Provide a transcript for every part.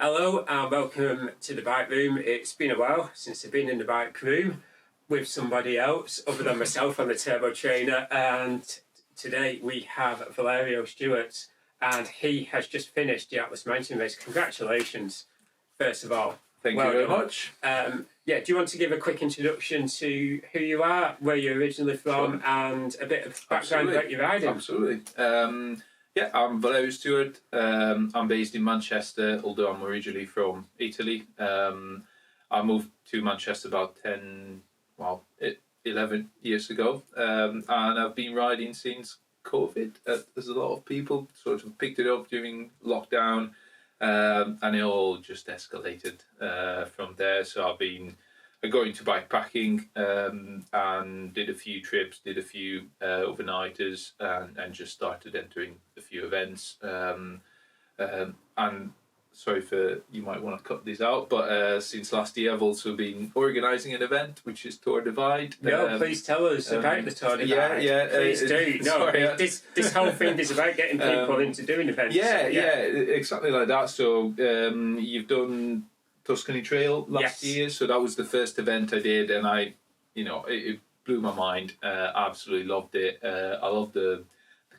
Hello and welcome to the bike room. It's been a while since I've been in the bike room with somebody else other than myself. I'm the turbo trainer, and today we have Valerio Stuart, and he has just finished the Atlas Mountain Race. Congratulations, first of all. Thank you very much. Do you want to give a quick introduction to who you are, where you're originally from, and a bit of background about your riding? Absolutely. I'm Valerio Stuart. I'm based in Manchester, although I'm originally from Italy. I moved to Manchester about 11 years ago, and I've been riding since COVID. There's a lot of people sort of picked it up during lockdown, and it all just escalated from there. So I've been going to bikepacking and did a few trips, did a few overnighters, and just started entering a few events. And sorry for, you might want to cut this out, but since last year I've also been organising an event which is Tor Divide. No, please tell us about the Tor Divide. Please do. No, this whole thing is about getting people into doing events. Yeah, exactly like that. So you've done Tuscany Trail last year, so that was the first event I did, and it blew my mind. Absolutely loved it. I love the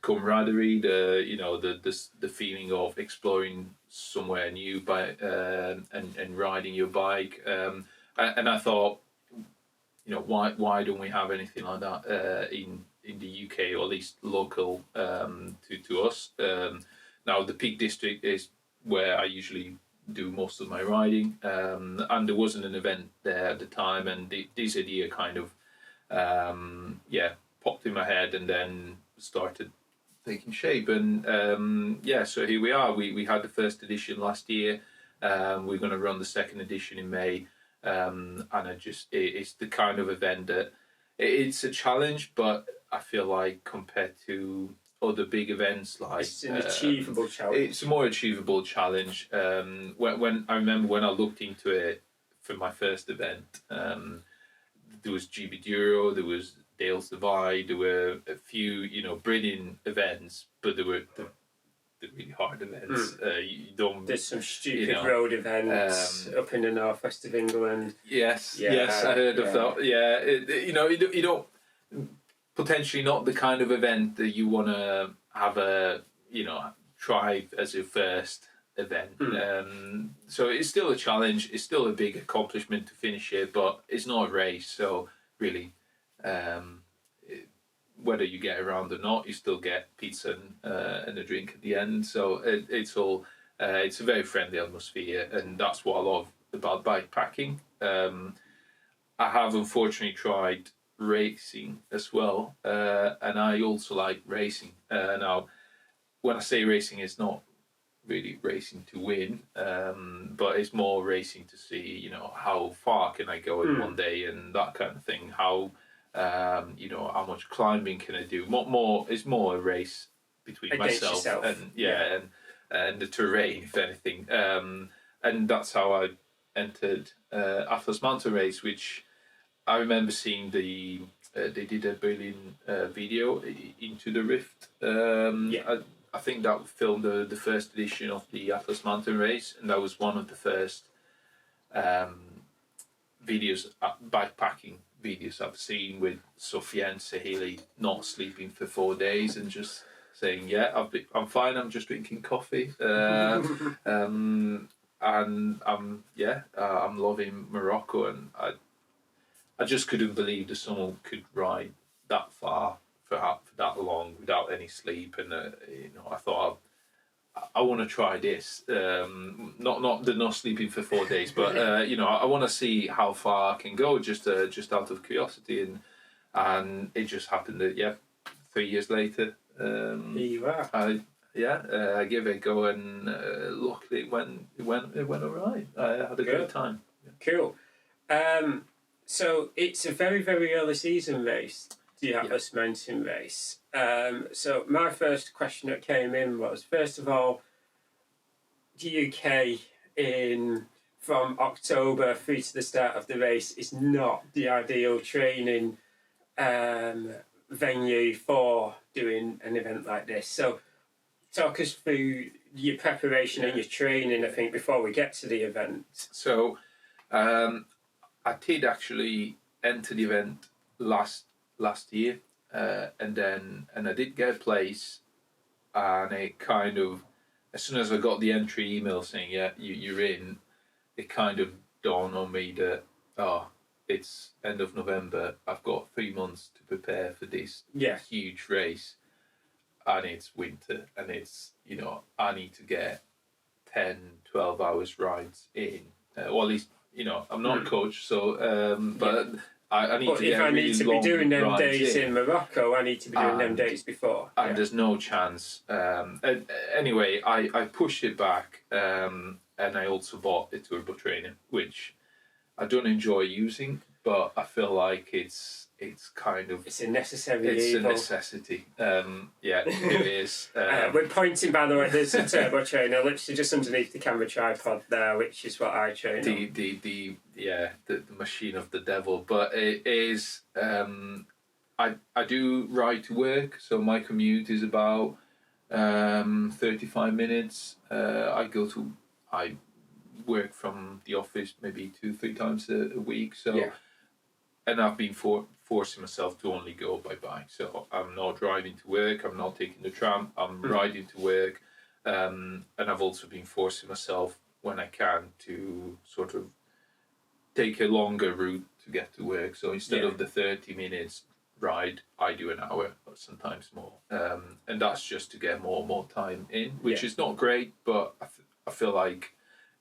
camaraderie, the feeling of exploring somewhere new and riding your bike. And I thought, why don't we have anything like that in the UK, or at least local to us? Now the Peak District is where I usually do most of my riding, and there wasn't an event there at the time, and this idea kind of popped in my head and then started taking shape, and so here we are. We had the first edition last year. We're going to run the second edition in May, and it's the kind of event that it's a challenge, but I feel like compared to other big events, like it's an achievable challenge. It's a more achievable challenge. When I remember when I looked into it for my first event, there was GB Duro, there was Dale's Divide, there were a few brilliant events, but there were the really hard events. There's some stupid road events up in the northwest of England. Yes, I heard of that. Yeah, you don't. Potentially not the kind of event that you want to have try as your first event. So it's still a challenge. It's still a big accomplishment to finish it, but it's not a race. So really, whether you get around or not, you still get pizza and a drink at the end. So it's a very friendly atmosphere, and that's what I love about bikepacking. I have unfortunately tried racing as well, and I also like racing. Now, when I say racing, it's not really racing to win, but it's more racing to see, how far can I go in one day and that kind of thing. How, how much climbing can I do? It's more a race between myself and the terrain, if anything. And that's how I entered Atlas Mountain Race, which I remember seeing they did a brilliant video, Into the Rift. I think that filmed the first edition of the Atlas Mountain Race, and that was one of the first videos, bikepacking videos I've seen, with Sophia and Sahili not sleeping for 4 days and just saying, I'm fine, I'm just drinking coffee. And I'm loving Morocco, and I just couldn't believe that someone could ride that far for that long without any sleep. And I thought, I want to try this. Not sleeping for 4 days, but I want to see how far I can go, just out of curiosity. And it just happened that 3 years later, here you are. I gave it a go, and luckily it went all right. I had a good time. Cool. So it's a very, very early season race, the Atlas Mountain Race. So my first question that came in was, first of all, the UK from October through to the start of the race is not the ideal training venue for doing an event like this. So talk us through your preparation and your training, I think, before we get to the event. So, I did actually enter the event last year, and I did get a place, and it kind of, as soon as I got the entry email saying you're in, it kind of dawned on me that it's end of November. I've got 3 months to prepare for this huge race, and it's winter, and it's I need to get 10, 12 hours rides in, or at least. I'm not a coach, so but I need to get really long rides in. But if I need to be doing them days in Morocco, I need to be doing them days before. And there's no chance. Anyway, I pushed it back, and I also bought a turbo trainer, which I don't enjoy using, but I feel like it's kind of... It's a necessary evil. It's a necessity. Yeah, it is. We're pointing, by the way, there's a turbo trainer literally just underneath the camera tripod there, which is what I train on. The machine of the devil. But it is... I do ride to work, so my commute is about 35 minutes. I work from the office maybe 2-3 times a week, so and I've been forcing myself to only go by bike, so I'm not driving to work, I'm not taking the tram, I'm riding to work, and I've also been forcing myself when I can to sort of take a longer route to get to work, so instead of the 30 minutes ride, I do an hour or sometimes more, and that's just to get more time in, which is not great, but I feel like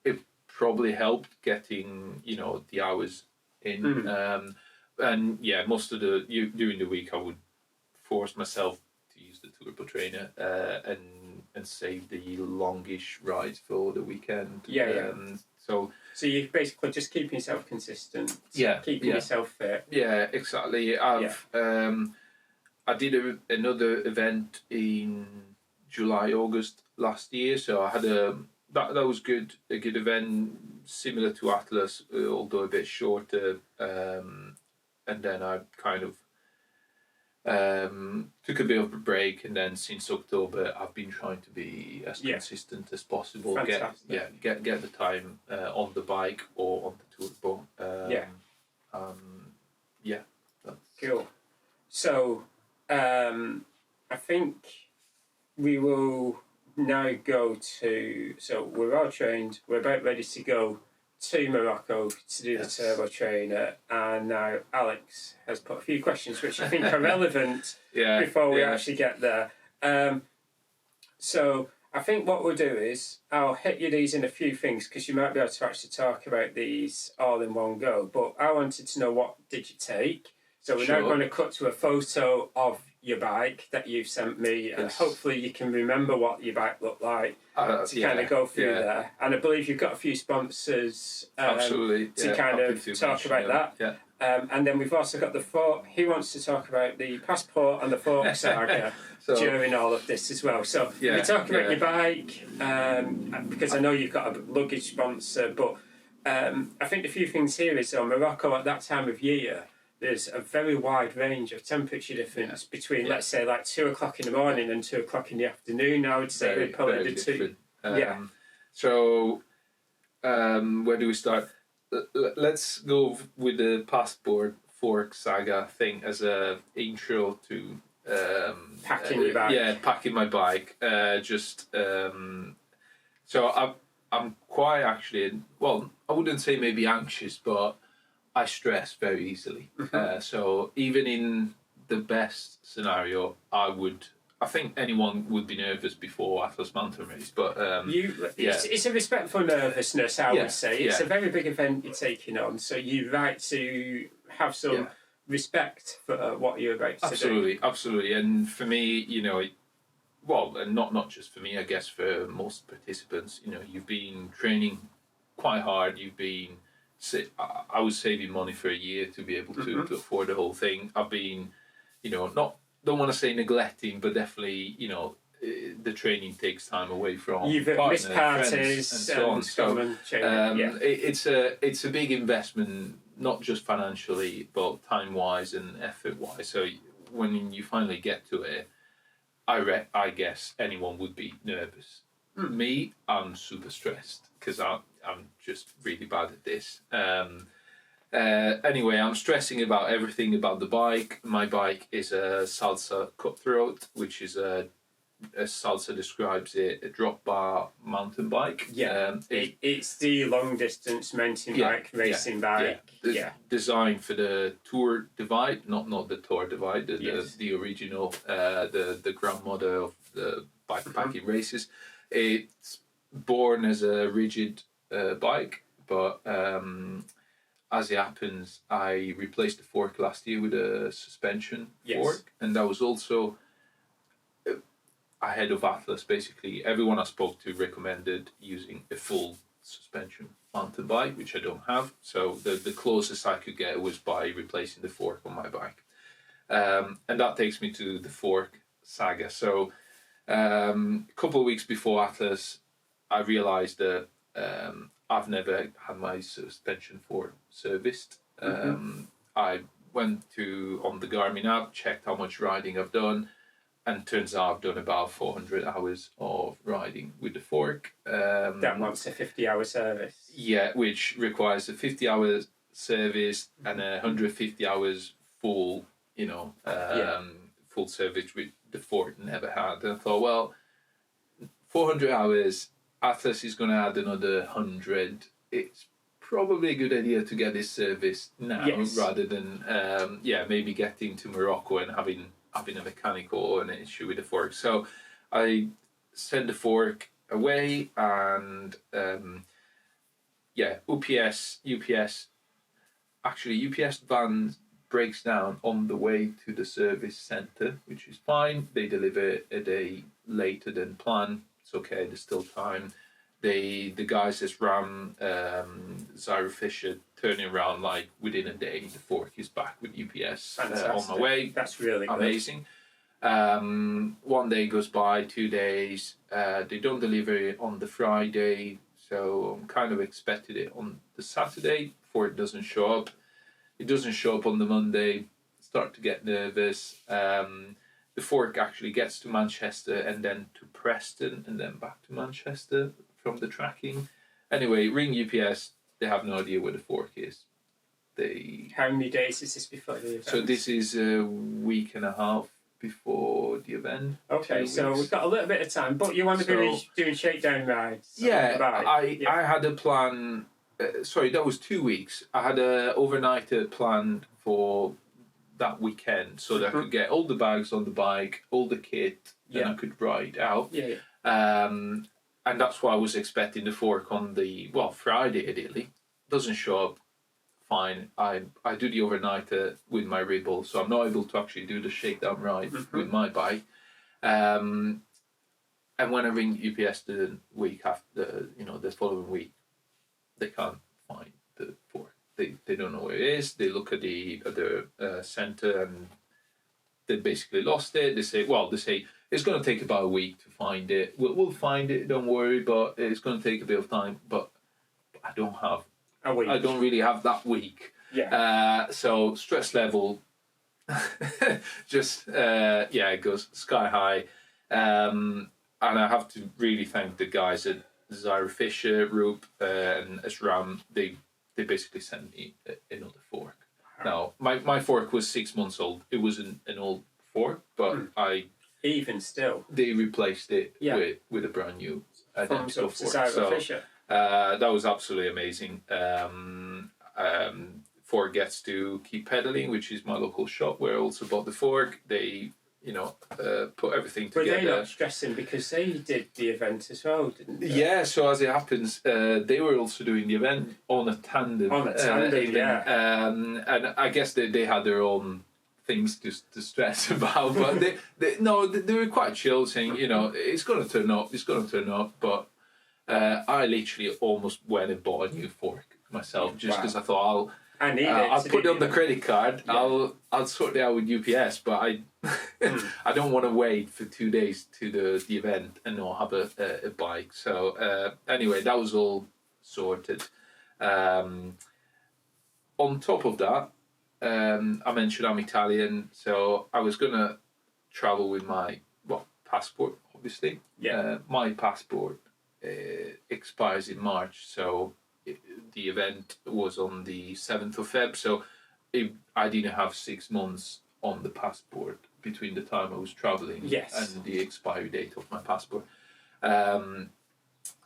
it probably helped getting the hours in, and most of during the week I would force myself to use the turbo trainer and save the longish rides for the weekend. So you're basically just keeping yourself consistent, keeping yourself fit. Yeah, exactly. I did another event in July, August last year, so I had that was good. A good event, similar to Atlas, although a bit shorter. And then I kind of took a bit of a break, and then since October I've been trying to be as consistent as possible. Fantastic. Get the time on the bike or on the turbo. That's cool. So I think we will now go to. So we're all trained. We're about ready to go to Morocco to do the turbo trainer, and now Alex has put a few questions which I think are relevant before we actually get there. So I think what we'll do is I'll hit you these in a few things because you might be able to actually talk about these all in one go, but I wanted to know, what did you take? So we're now going to cut to a photo of your bike that you've sent me, and hopefully you can remember what your bike looked like to kind of go through there. And I believe you've got a few sponsors to kind of talk about that. And then we've also got the fork. He wants to talk about the passport and the fork saga during all of this as well. So we're talking about your bike, because I know you've got a luggage sponsor, but I think the few things here is Morocco at that time of year, there's a very wide range of temperature difference between, let's say, like 2 o'clock in the morning and 2 o'clock in the afternoon. I would say probably the two. So, where do we start? Let's go with the passport fork saga thing as a intro to packing your bike. Packing my bike. So I'm quite actually, well, I wouldn't say maybe anxious, but I stress very easily. So even in the best scenario, I think anyone would be nervous before Atlas Mountain Race, but it's a respectful nervousness, I would say. It's a very big event you're taking on, so you're right to have some respect for what you're about to do. Absolutely. And for me, and not just for me, I guess for most participants, you've been training quite hard. You've been, I was saving money for a year to be able to afford the whole thing. I've been, don't want to say neglecting, but definitely, the training takes time away from you've missed parties and so on. It's a big investment, not just financially, but time wise and effort wise. So when you finally get to it, I guess anyone would be nervous. Me, I'm super stressed because I'm just really bad at this. Anyway, I'm stressing about everything about the bike. My bike is a Salsa Cutthroat, which is as Salsa describes it, a drop bar mountain bike. Yeah, it's the long distance mountain bike, racing bike. Designed for the Tor Divide, not the Tor Divide, the original, the grandmother of the bikepacking races. It's born as a rigid bike, but as it happens, I replaced the fork last year with a suspension fork, and that was also ahead of Atlas. Basically, everyone I spoke to recommended using a full suspension mountain bike, which I don't have. So the closest I could get was by replacing the fork on my bike, and that takes me to the fork saga. So a couple of weeks before Atlas, I realised that I've never had my suspension fork serviced. I went on the Garmin app, checked how much riding I've done, and turns out I've done about 400 hours of riding with the fork. That wants a 50-hour service. Yeah, which requires a 50-hour service and 150 hours full, full service, which the fork never had. And I thought, well, 400 hours, Atlas is going to add another 100. It's probably a good idea to get this service now rather than maybe getting to Morocco and having a mechanical or an issue with the fork. So I sent the fork away, and UPS van breaks down on the way to the service centre, which is fine. They deliver a day later than planned. It's okay, there's still time. The guys at RAM, Zyra Fisher, turning around like within a day. The fork is back with UPS on the way. That's really amazing. Good. 1 day goes by, 2 days. They don't deliver it on the Friday, so I'm kind of expected it on the Saturday before it doesn't show up. It doesn't show up on the Monday. Start to get nervous. The fork actually gets to Manchester and then to Preston and then back to Manchester from the tracking. Anyway, ring UPS. They have no idea where the fork is. How many days is this before the event? So this is a week and a half before the event. Okay, so we've got a little bit of time, but you want to be doing shakedown rides? I had a plan. That was 2 weeks. I had a overnighter planned for that weekend so that I could get all the bags on the bike, all the kit, and I could ride out. And that's why I was expecting the fork on the Friday ideally. Doesn't show up. Fine. I do the overnighter with my Ribble, so I'm not able to actually do the shakedown ride with my bike. And when I ring UPS the week after, the following week, they can't find the fork. They don't know where it is. They look at the centre and they basically lost it. They say it's going to take about a week to find it. We'll find it. Don't worry, but it's going to take a bit of time. But I don't have a week. I don't really have that week. So stress level just it goes sky high. And I have to really thank the guys at Zyra Fisher, Roop, and SRAM. They basically sent me another fork. Now, my fork was 6 months old. It was an old fork, but even still, they replaced it with a brand new identical fork. Zyra Fisher. That was absolutely amazing. Fork gets to keep pedaling, which is my local shop where I also bought the fork. They put everything together. Were they not stressing because they did the event as well, didn't they? Yeah, so as it happens, they were also doing the event on a tandem. And I guess they had their own things to stress about, but they were quite chill, saying, it's going to turn up, but I literally almost went and bought a new fork myself, just because I thought I'll put it on the credit card. Yeah. I'll sort it out with UPS, but I don't want to wait for 2 days to the event and not have a bike. So anyway, that was all sorted. On top of that, I mentioned I'm Italian, so I was gonna travel with my passport, obviously. My passport expires in March, so the event was on the 7th of Feb, so I didn't have 6 months on the passport between the time I was travelling and the expiry date of my passport.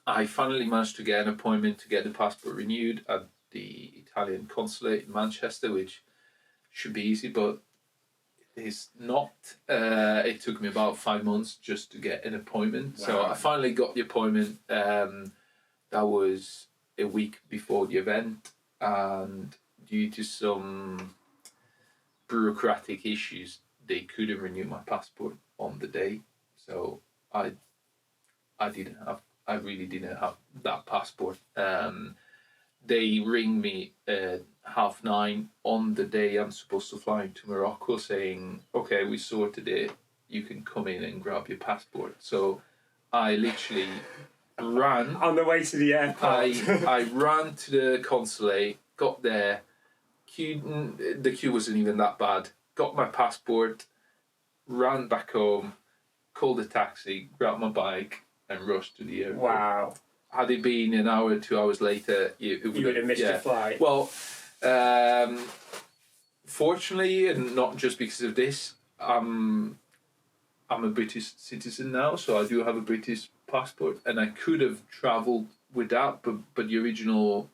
I finally managed to get an appointment to get the passport renewed at the Italian consulate in Manchester, which should be easy, but it's not. It took me about 5 months just to get an appointment. Wow. So I finally got the appointment. That was a week before the event, and due to some bureaucratic issues, they couldn't renew my passport on the day. So I really didn't have that passport. They ring me at 9:30 on the day I'm supposed to fly to Morocco, saying, "Okay, we sorted it. You can come in and grab your passport." So I literally ran on the way to the airport. I ran to the consulate, got there. The queue wasn't even that bad. Got my passport, ran back home, called a taxi, grabbed my bike, and rushed to the airport. Wow. Had it been an hour, 2 hours later, you would have missed your flight. Well, fortunately, and not just because of this, I'm a British citizen now, so I do have a British passport, and I could have travelled with that, but the original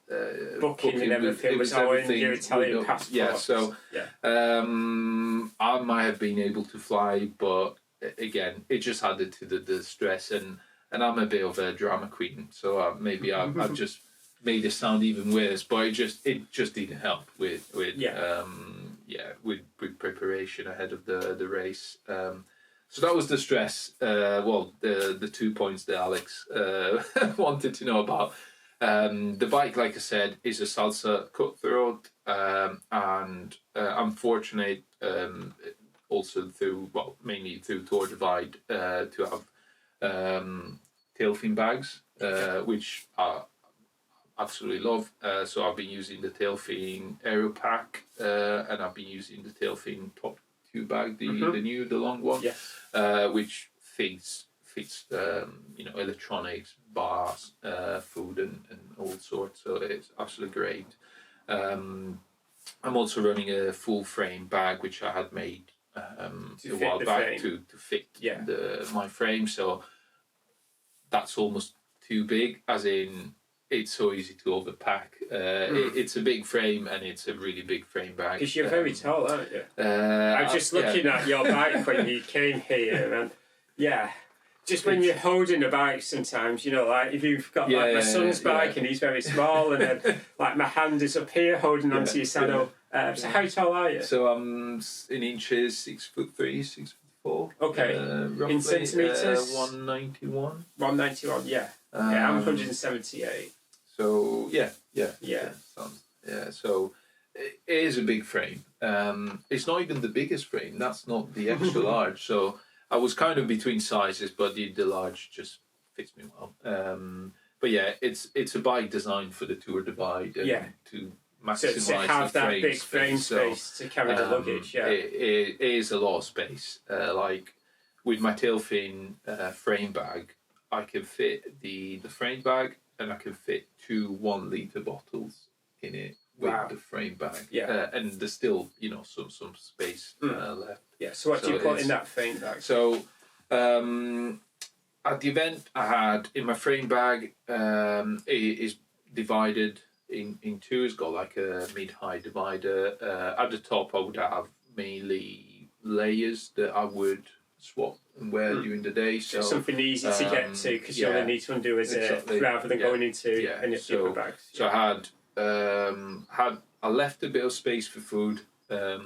booking and everything was on your Italian passport. Yeah, so I might have been able to fly, but again, it just added to the stress, and I'm a bit of a drama queen, so maybe I've just made it sound even worse, but it just didn't help with preparation ahead of the race. So that was the stress. The 2 points that Alex wanted to know about. The bike, like I said, is a Salsa Cutthroat, and I'm fortunate also mainly through Tor Divide to have tailfin bags, which I absolutely love. So I've been using the tailfin Aero Pack, and I've been using the tailfin Top 2 bag, the long one, which fits electronics, bars, food, and all sorts. So it's absolutely great. I'm also running a full frame bag, which I had made a while back to fit my frame. So that's almost too big, as in it's so easy to overpack. It's a big frame, and it's a really big frame bag. Because you're very tall, aren't you? I was just looking at your bike when you came here, and just when you're holding a bike sometimes, like if you've got my son's bike and he's very small, and then like my hand is up here holding onto your saddle. So how tall are you? So I'm in inches, 6'3", 6'4". Okay. Roughly, in centimetres? 191. 191, yeah. I'm 178. So so it is a big frame. It's not even the biggest frame. That's not the extra large. So I was kind of between sizes, but the large just fits me well. But yeah, it's a bike designed for the Tor Divide and to maximise to have that big space. frame space to carry the luggage. Yeah, it is a lot of space. Like with my tailfin frame bag, I can fit the frame bag, and I can fit 2 1-litre bottles in it with the frame bag. Yeah, and there's still some space left. Yeah. So what do you put in that frame bag? So at the event, I had in my frame bag, it is divided in two. It's got like a mid-high divider. At the top, I would have mainly layers that I would swap and wear during the day. So something easy to get to, because you only need to undo a zip rather than going into any different bags. So I left a bit of space for food. I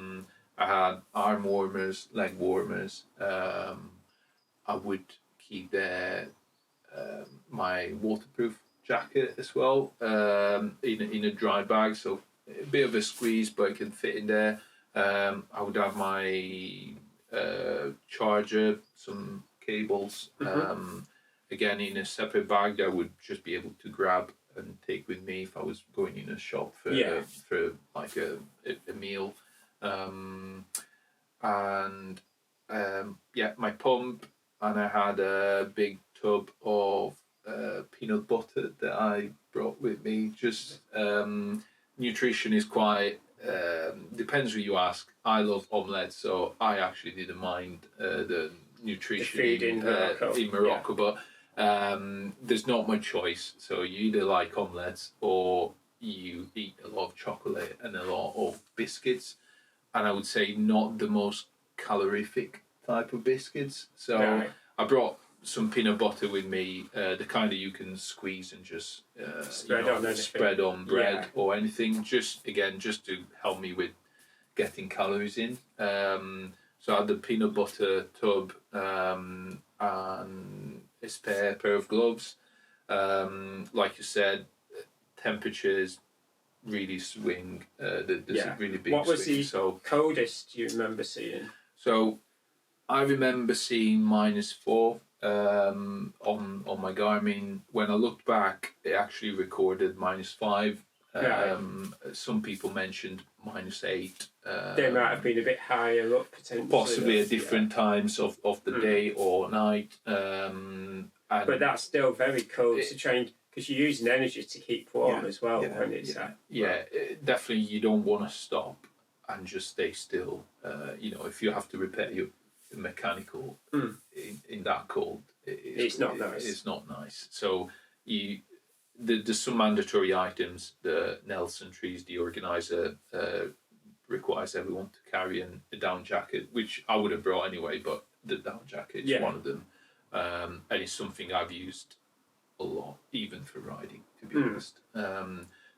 had arm warmers, leg warmers. I would keep there my waterproof jacket as well in a dry bag, so a bit of a squeeze, but it can fit in there. I would have my charger, some cables, again in a separate bag that I would just be able to grab and take with me if I was going in a shop for like a meal. My pump, and I had a big tub of peanut butter that I brought with me. Just nutrition is quite depends who you ask. I love omelette, so I actually didn't mind the nutrition in Morocco, but there's not much choice. So you either like omelettes or you eat a lot of chocolate and a lot of biscuits, and I would say not the most calorific type of biscuits. So Right. I brought some peanut butter with me, the kind that you can squeeze and just spread on bread or anything. Just to help me with getting calories in. So I had the peanut butter tub and a spare pair of gloves. Like you said, temperatures really swing. There's a really big What was swing. the coldest you remember seeing? So I remember seeing -4 on my Garmin. When I looked back, it actually recorded -5. Some people mentioned -8. They might have been a bit higher up potentially. Possibly at different times of the day or night. But that's still very cold to train because you're using energy to keep warm as well when it's definitely you don't want to stop and just stay still. If you have to repair your mechanical in that cold, it's not nice. It's not nice. So there's some mandatory items. The Nelson trees, the organiser requires everyone to carry a down jacket, which I would have brought anyway, but the down jacket is one of them. And it's something I've used a lot, even for riding, to be honest.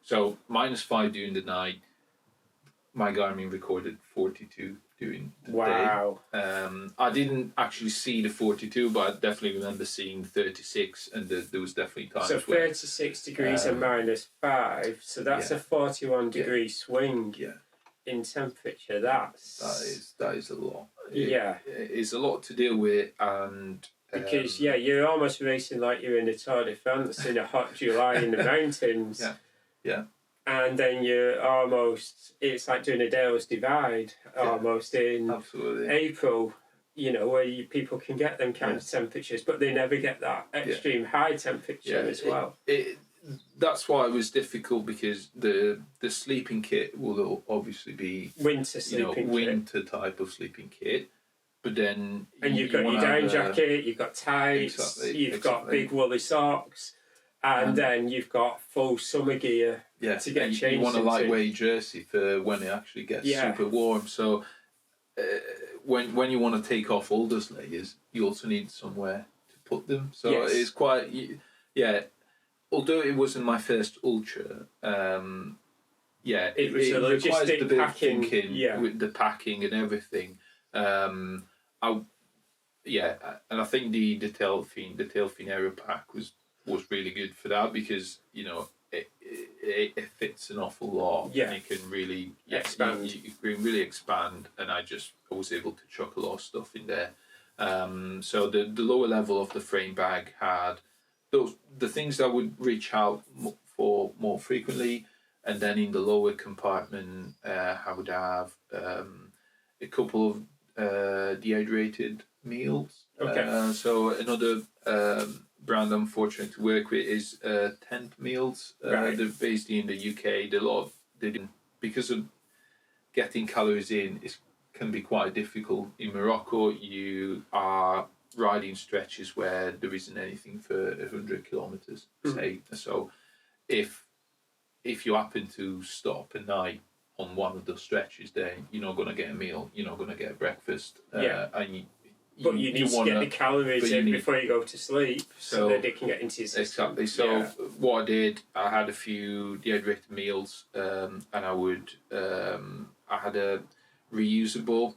So -5 during the night. My Garmin recorded 42 during the day. I didn't actually see the 42, but I definitely remember seeing 36, and there was definitely times. So 36 degrees and -5, so that's a 41 degree swing in temperature. That is a lot. It is a lot to deal with, and because you're almost racing like you're in a Tor de France in a hot July in the mountains. And then it's like doing a Tor Divide almost in April, where people can get them kind of temperatures, but they never get that extreme high temperature as well. That's why it was difficult, because the sleeping kit will obviously be winter type of sleeping kit. But then you've got your down jacket, you've got tights, you've got big woolly socks, and then you've got full summer gear to get changed. You want a lightweight jersey for when it actually gets super warm. So when you want to take off all those layers, you also need somewhere to put them. So it's quite Although it wasn't my first ultra, it was a logistic packing with the packing and everything. And I think the Delphine Aero Pack was really good for that, because it fits an awful lot. And it can really expand. You can really expand, and I was able to chuck a lot of stuff in there. So the lower level of the frame bag had the things that would reach out for more frequently, and then in the lower compartment I would have a couple of dehydrated meals. So another brand I'm fortunate to work with is Tent Meals. They're based in the UK. Because of getting calories in can be quite difficult. In Morocco, you are riding stretches where there isn't anything for 100 kilometers, say. So if you happen to stop at night on one of those stretches, then you're not going to get a meal, you're not going to get breakfast. But you need to get the calories in before you go to sleep, so that they can get into your system. Exactly. So what I did, I had a few dehydrated meals, and I had a reusable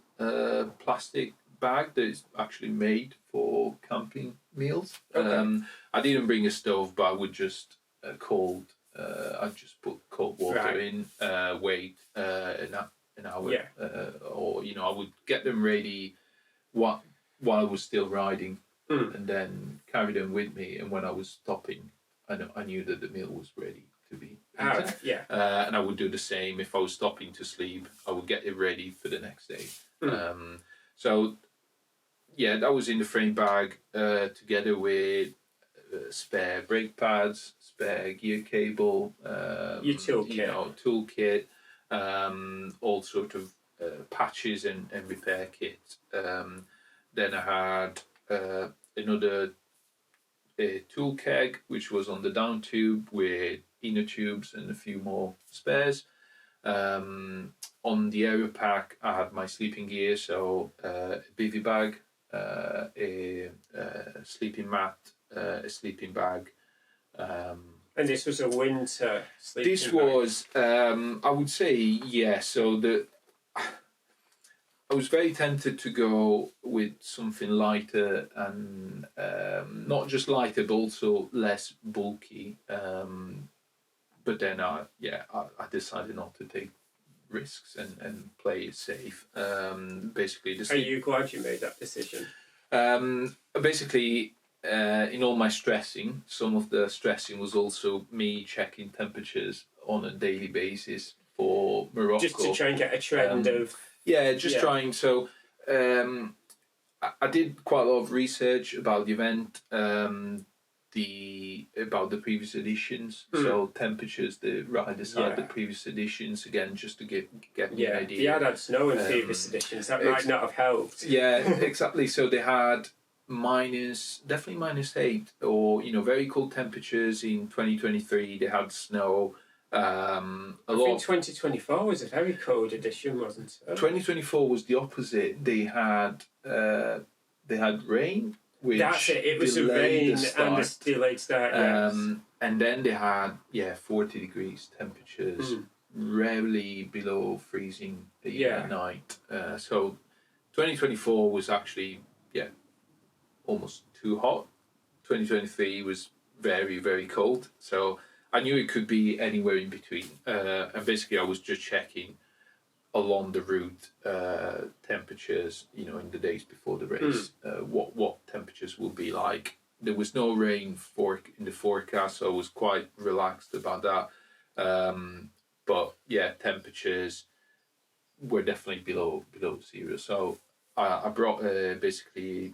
plastic bag that is actually made for camping meals. I didn't bring a stove, but I would just I'd just put cold water in, wait an hour, or I would get them ready while I was still riding, and then carry them with me. And when I was stopping, I knew that the meal was ready to be eaten. And I would do the same if I was stopping to sleep. I would get it ready for the next day. So yeah, that was in the frame bag together with spare brake pads, spare gear cable, your toolkit, toolkit, all sort of patches and repair kits. Then I had another tool keg, which was on the down tube with inner tubes and a few more spares. On the aero pack, I had my sleeping gear, so a bivy bag, a sleeping mat, a sleeping bag. And this was a winter sleeping This bag. was, I would say, yeah. So I was very tempted to go with something lighter and not just lighter, but also less bulky. But then I decided not to take risks and play it safe. Basically, Are you glad you made that decision? Basically, in all my stressing, some of the stressing was also me checking temperatures on a daily basis for Morocco. Just to try and get a trend of... Yeah, trying. So I did quite a lot of research about the event, about the previous editions. So temperatures the riders had the previous editions, again, just to get me an idea. They had snow in previous editions. That might not have helped. Yeah, exactly. So they had definitely -8, or very cold temperatures in 2023. They had snow. I think 2024 was a very cold edition, wasn't it? 2024 was the opposite. They had rain, which that's it. It was the rain and the delayed start. And then they had 40 degrees temperatures, rarely below freezing at night. So 2024 was actually almost too hot. 2023 was very, very cold. So I knew it could be anywhere in between. And basically I was just checking along the route temperatures, in the days before the race, what temperatures will be like. There was no rain in the forecast, so I was quite relaxed about that. But temperatures were definitely below zero. So I brought basically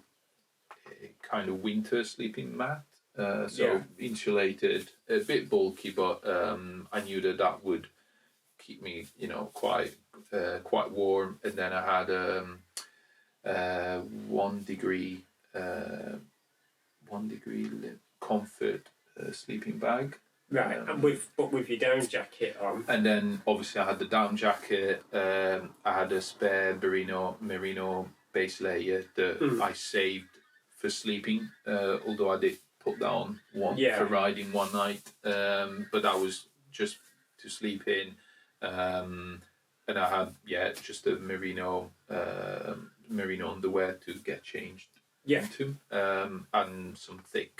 a kind of winter sleeping mat. Insulated, a bit bulky, but I knew that would keep me, quite warm. And then I had 1 degree comfort sleeping bag. Right, and with your down jacket on. And then obviously I had the down jacket. I had a spare merino base layer that I saved for sleeping. Although I did put that on for riding one night, but that was just to sleep in. And I had just a merino underwear to get changed into, and some thick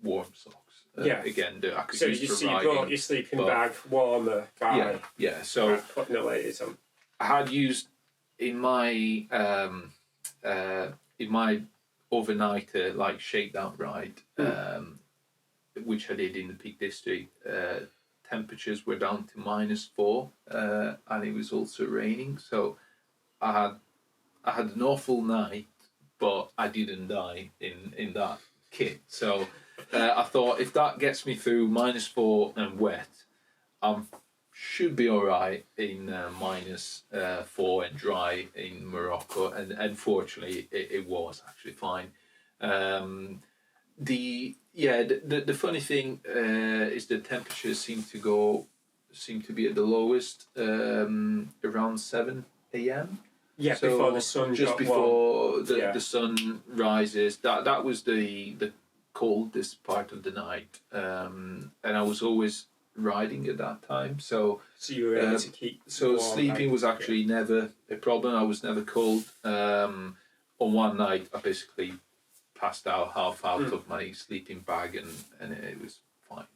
warm socks. Again, that I could use for riding. You brought your sleeping bag warmer by So putting the layers on. I had used in my overnighter, like shakedown ride, which I did in the Peak District. Temperatures were down to -4, and it was also raining. So I had an awful night, but I didn't die in that kit. So I thought, if that gets me through -4 and wet, I should be all right in -4 and dry in Morocco. And fortunately, it was actually fine. The funny thing is the temperatures seem to be at the lowest around 7 a.m. Yeah, so before the sun just got before warm. the sun rises. That was the coldest part of the night, and I was always riding at that time. So you were able to keep. So sleeping was actually never a problem. I was never cold. On one night, I basically passed out half out of my sleeping bag, and it was fine.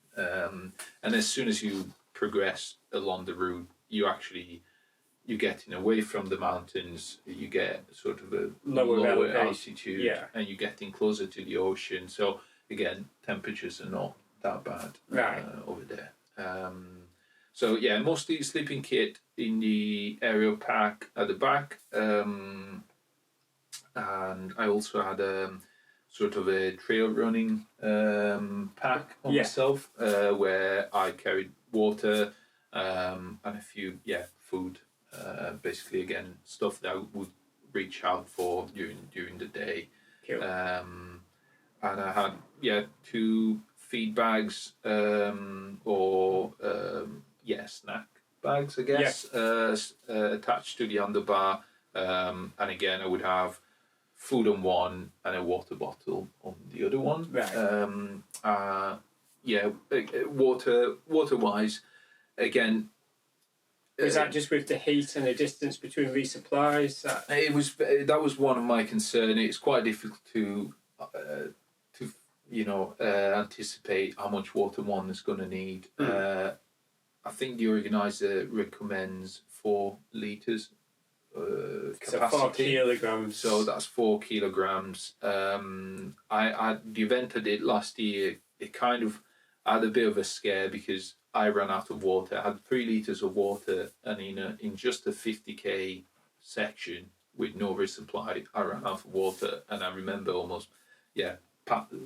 And as soon as you progress along the route, you're getting away from the mountains. You get sort of a lower altitude, and you're getting closer to the ocean. So again, temperatures are not that bad over there. So mostly sleeping kit in the aerial pack at the back. and I also had sort of a trail running pack on myself, where I carried water and a few food, basically again stuff that I would reach out for during the day. Cool. And I had two feed bags, or snack bags, I guess, attached to the underbar. And again, I would have food on one and a water bottle on the other one. Right. Water wise, again. Was that just with the heat and the distance between resupplies? That was one of my concerns. It's quite difficult to anticipate how much water one is going to need. I think the organiser recommends 4 litres capacity. So 4 kilograms. So that's 4 kilograms. The event I did last year, it kind of had a bit of a scare because I ran out of water. I had 3 litres of water, and in just a 50k section with no resupply, I ran out of water, and I remember almost,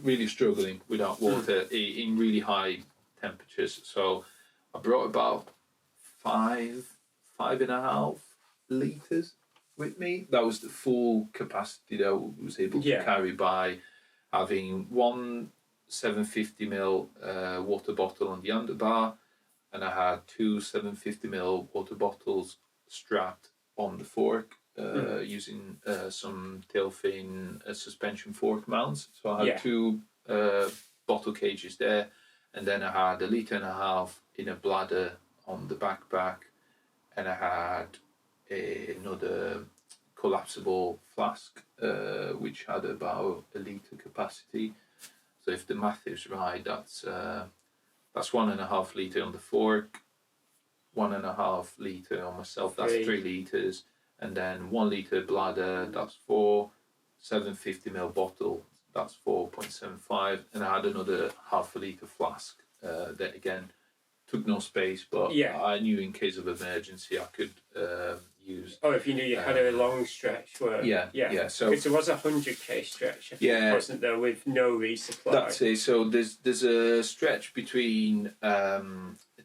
really struggling without water in really high temperatures. So I brought about 5.5 litres with me. That was the full capacity that I was able to carry by having one 750ml water bottle on the underbar, and I had 2 750ml water bottles strapped on the fork, using some tail fin suspension fork mounts. So I had 2 bottle cages there, and then I had 1.5 litres in a bladder on the backpack, and I had another collapsible flask, which had about 1 litre capacity. So if the math is right, that's 1.5 litre on the fork, 1.5 litre on myself. That's 3 litres, and then 1 litre bladder. That's 4 750ml bottle. That's 4.75, and I had another 0.5 litre flask that again took no space, but I knew in case of emergency I could use. Oh, if you knew you had a long stretch where... So because there was 100k stretch, wasn't there, with no resupply? That's it. So there's a stretch between a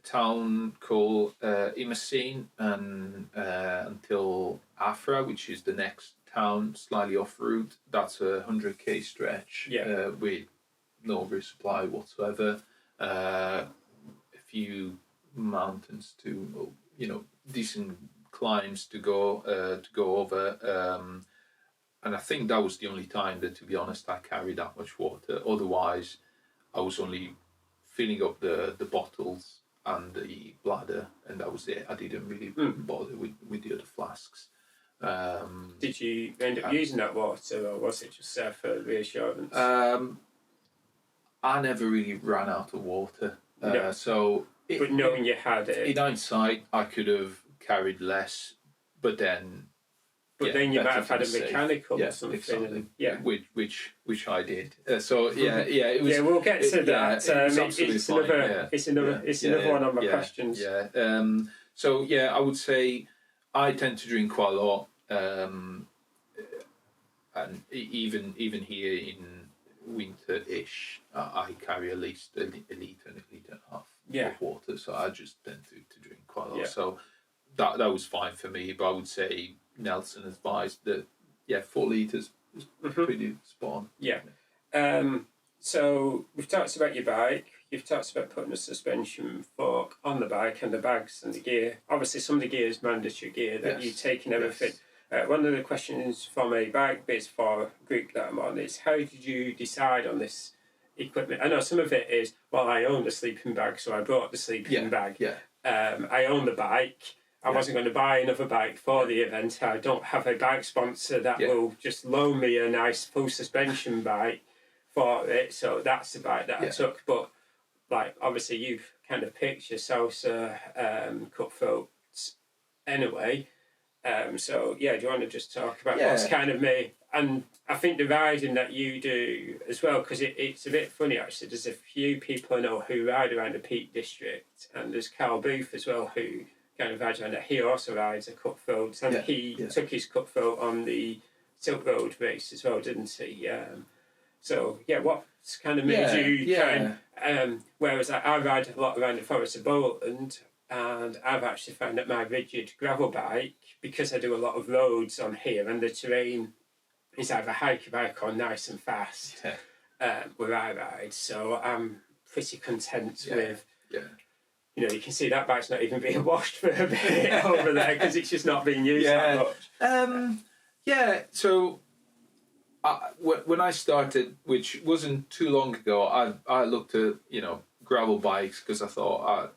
town called Immersin and until Afra, which is the next town slightly off route. That's a 100k stretch with no resupply whatsoever. A few mountains to decent climbs to go over, and I think that was the only time that, to be honest, I carried that much water. Otherwise, I was only filling up the bottles and the bladder, and that was it. I didn't really bother with the other flasks. Did you end up using that water, or was it just there for reassurance? I never really ran out of water. No. But knowing you had it, in hindsight, I could have carried less, but then you might have had a mechanical or something. Exactly. And, which I did. It was. We'll get to that. It's another one of my questions. I would say I tend to drink quite a lot, and even here in winter-ish, I carry at least a litre and 1.5 litres of water. So I just tend to drink quite a lot. So that was fine for me. But I would say Nelson advised that 4 litres is pretty spot on. So we've talked about your bike. You've talked about putting a suspension fork on the bike and the bags and the gear. Obviously, some of the gear is mandatory gear that you take and everything. Yes. One of the questions from a bike biz for a group that I'm on is, how did you decide on this equipment? I know some of it is, I own the sleeping bag, so I brought the sleeping bag. I own the bike. I wasn't going to buy another bike for the event. I don't have a bike sponsor that will just loan me a nice full suspension bike for it. So that's the bike that I took. But obviously you've kind of picked your salsa cutthroats anyway. Do you want to just talk about what's kind of me? And I think the riding that you do as well, because it's a bit funny actually. There's a few people I know who ride around the Peak District, and there's Carl Booth as well, who kind of rides around that. He also rides a cutthroat, and he took his cutthroat on the Silk Road race as well, didn't he? So yeah, what's kind of made you kind? Whereas I ride a lot around the Forest of Bolton, and I've actually found that my rigid gravel bike, because I do a lot of roads on here, and the terrain is either hike bike or nice and fast. Where I ride, so I'm pretty content with. You know, you can see that bike's not even being washed for a bit over there because it's just not being used that much. So when I started, which wasn't too long ago, I looked at gravel bikes because I thought I'm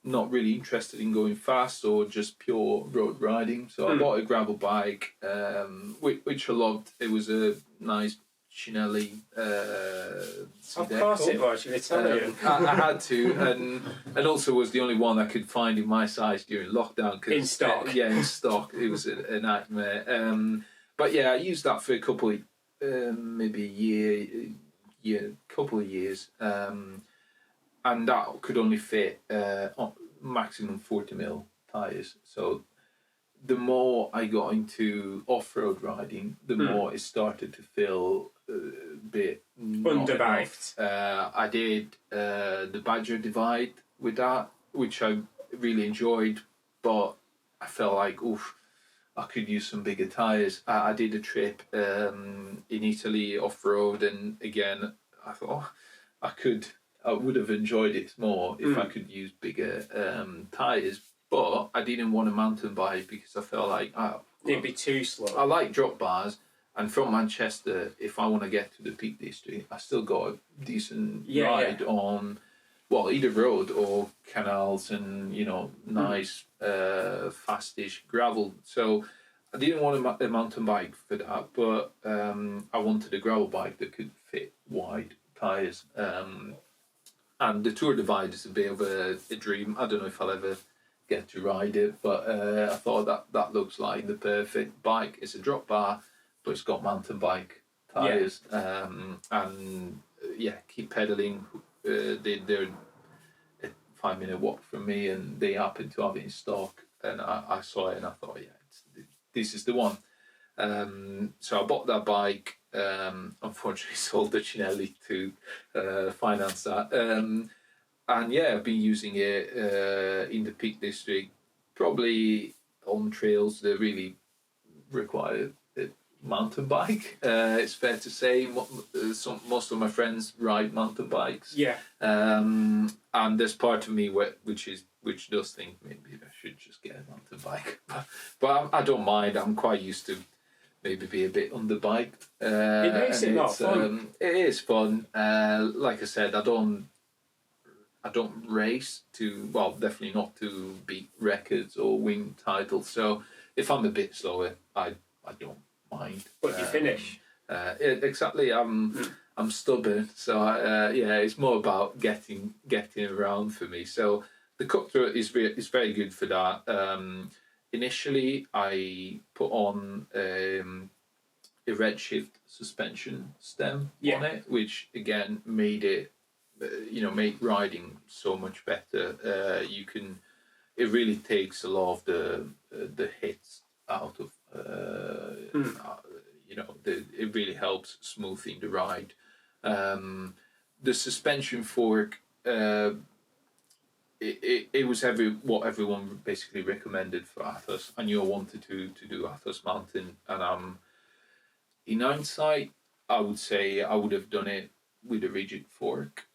not really interested in going fast or just pure road riding. So I bought a gravel bike, which I loved. It was a nice Chinelli. Of course it was, you're Italian. I had to, and also was the only one I could find in my size during lockdown. In stock. In stock. It was a nightmare. But yeah, I used that for a couple of, maybe couple of years. And that could only fit maximum 40mm tyres. So the more I got into off-road riding, the more it started to feel a bit underbiked. I did the Tor Divide with that, which I really enjoyed, but I felt like, I could use some bigger tyres. I did a trip in Italy off-road, and again, I thought I would have enjoyed it more if I could use bigger tyres. But I didn't want a mountain bike because I felt like it'd be too slow. I like drop bars, and from Manchester, if I want to get to the Peak District, I still got a decent ride on, either road or canals and nice fastish gravel. So I didn't want a mountain bike for that, but I wanted a gravel bike that could fit wide tyres. And the Tor Divide is a bit of a dream. I don't know if I'll ever get to ride it, but I thought that looks like the perfect bike. It's a drop bar, but it's got mountain bike tyres, and keep pedaling. They're a 5-minute walk from me, and they happen to have it in stock, and I saw it and I thought, this is the one. So I bought that bike. Unfortunately, sold the Chinelli to finance that. And I've been using it in the Peak District, probably on trails that really require a mountain bike. It's fair to say most of my friends ride mountain bikes. And there's part of me which does think maybe I should just get a mountain bike, but I don't mind. I'm quite used to maybe be a bit underbiked. It makes it more fun. It is fun. Like I said, I don't race definitely not to beat records or win titles. So if I'm a bit slower, I don't mind. But you finish. Exactly. I'm stubborn, so it's more about getting around for me. So the Cutthroat is very good for that. Initially, I put on a redshift suspension stem on it, which again made it, made riding so much better. It really takes a lot of the hits out of, it really helps smoothing the ride. The suspension fork, it was what everyone basically recommended for Athos. I knew I wanted to do Athos Mountain, and in hindsight, I would say I would have done it with a rigid fork.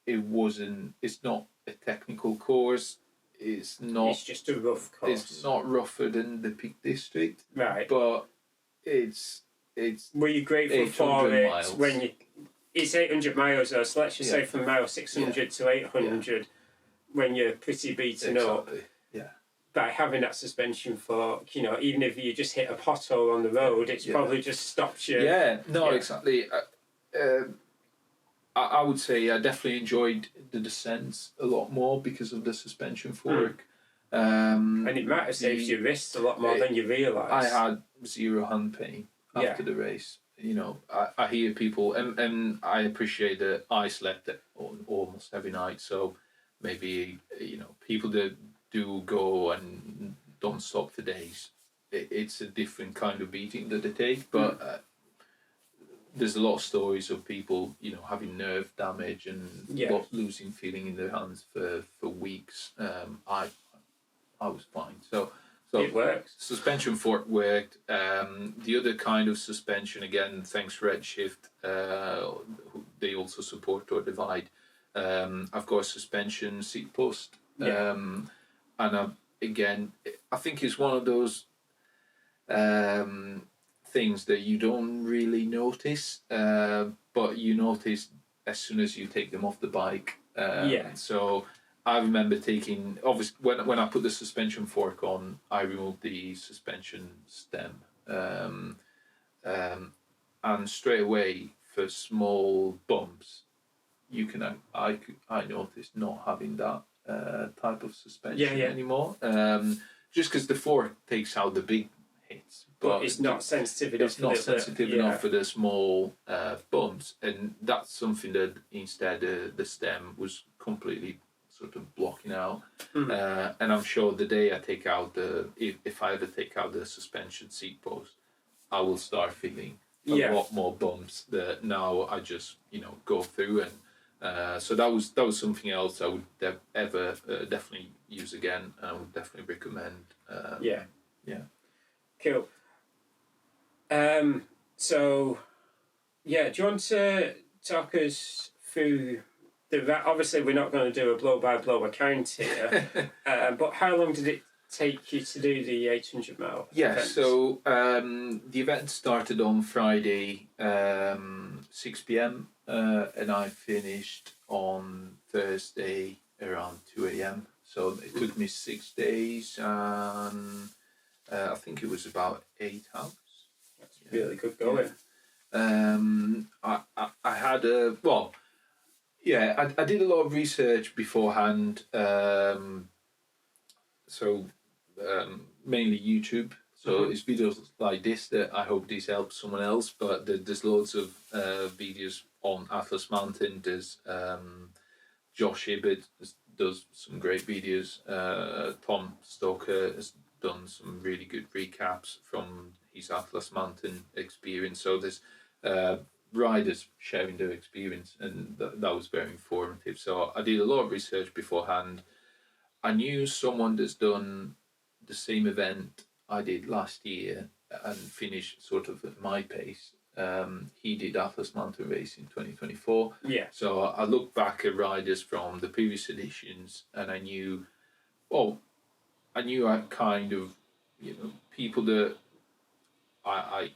It's not a technical course. It's just a rough course. It's not rougher than the Peak District, right? But it's. Were you grateful for it when it's 800 miles though? So let's just say from mile 600 to 800, when you're pretty beaten up. By having that suspension fork, even if you just hit a pothole on the road, it's probably just stopped you. Exactly. I would say I definitely enjoyed the descents a lot more because of the suspension fork. And it might have saved your wrists a lot more than you realise. I had zero hand pain after the race. I hear people, and I appreciate that I slept almost every night. So maybe people that do go and don't stop for days, it's a different kind of beating that they take. But there's a lot of stories of people, having nerve damage and losing feeling in their hands for weeks. I was fine. So it works. Suspension fork worked. The other kind of suspension, again, thanks Redshift, they also support Tor Divide. I've got a suspension seat post. And again, I think it's one of those things that you don't really notice, but you notice as soon as you take them off the bike. So I remember taking, obviously, when I put the suspension fork on, I removed the suspension stem, and straight away for small bumps, I noticed not having that type of suspension anymore. Just because the fork takes out the big hits, but it's not sensitive enough. It's not sensitive enough for the small bumps, and that's something that instead the stem was completely sort of blocking out. And I'm sure the day I take out if I ever take out the suspension seat post, I will start feeling a lot more bumps that now I just go through. And so that was something else I would definitely use again. I would definitely recommend. Cool. So do you want to talk us through obviously we're not going to do a blow by blow account here, but how long did it take you to do the 800 mile event? So the event started on Friday 6 p.m. And I finished on Thursday around 2 a.m. So it took me 6 days, and I think it was about 8 hours. That's really good going. I had I did a lot of research beforehand. Mainly YouTube. So it's videos like this that I hope this helps someone else. But there's loads of videos on Atlas Mountain. There's Josh Hibbert does some great videos. Tom Stoker has done some really good recaps from his Atlas Mountain experience. So there's riders sharing their experience, and that was very informative. So I did a lot of research beforehand. I knew someone that's done the same event I did last year and finished sort of at my pace. He did Atlas Mountain Race in 2024. So I looked back at riders from the previous editions, and I knew I kind of, people that I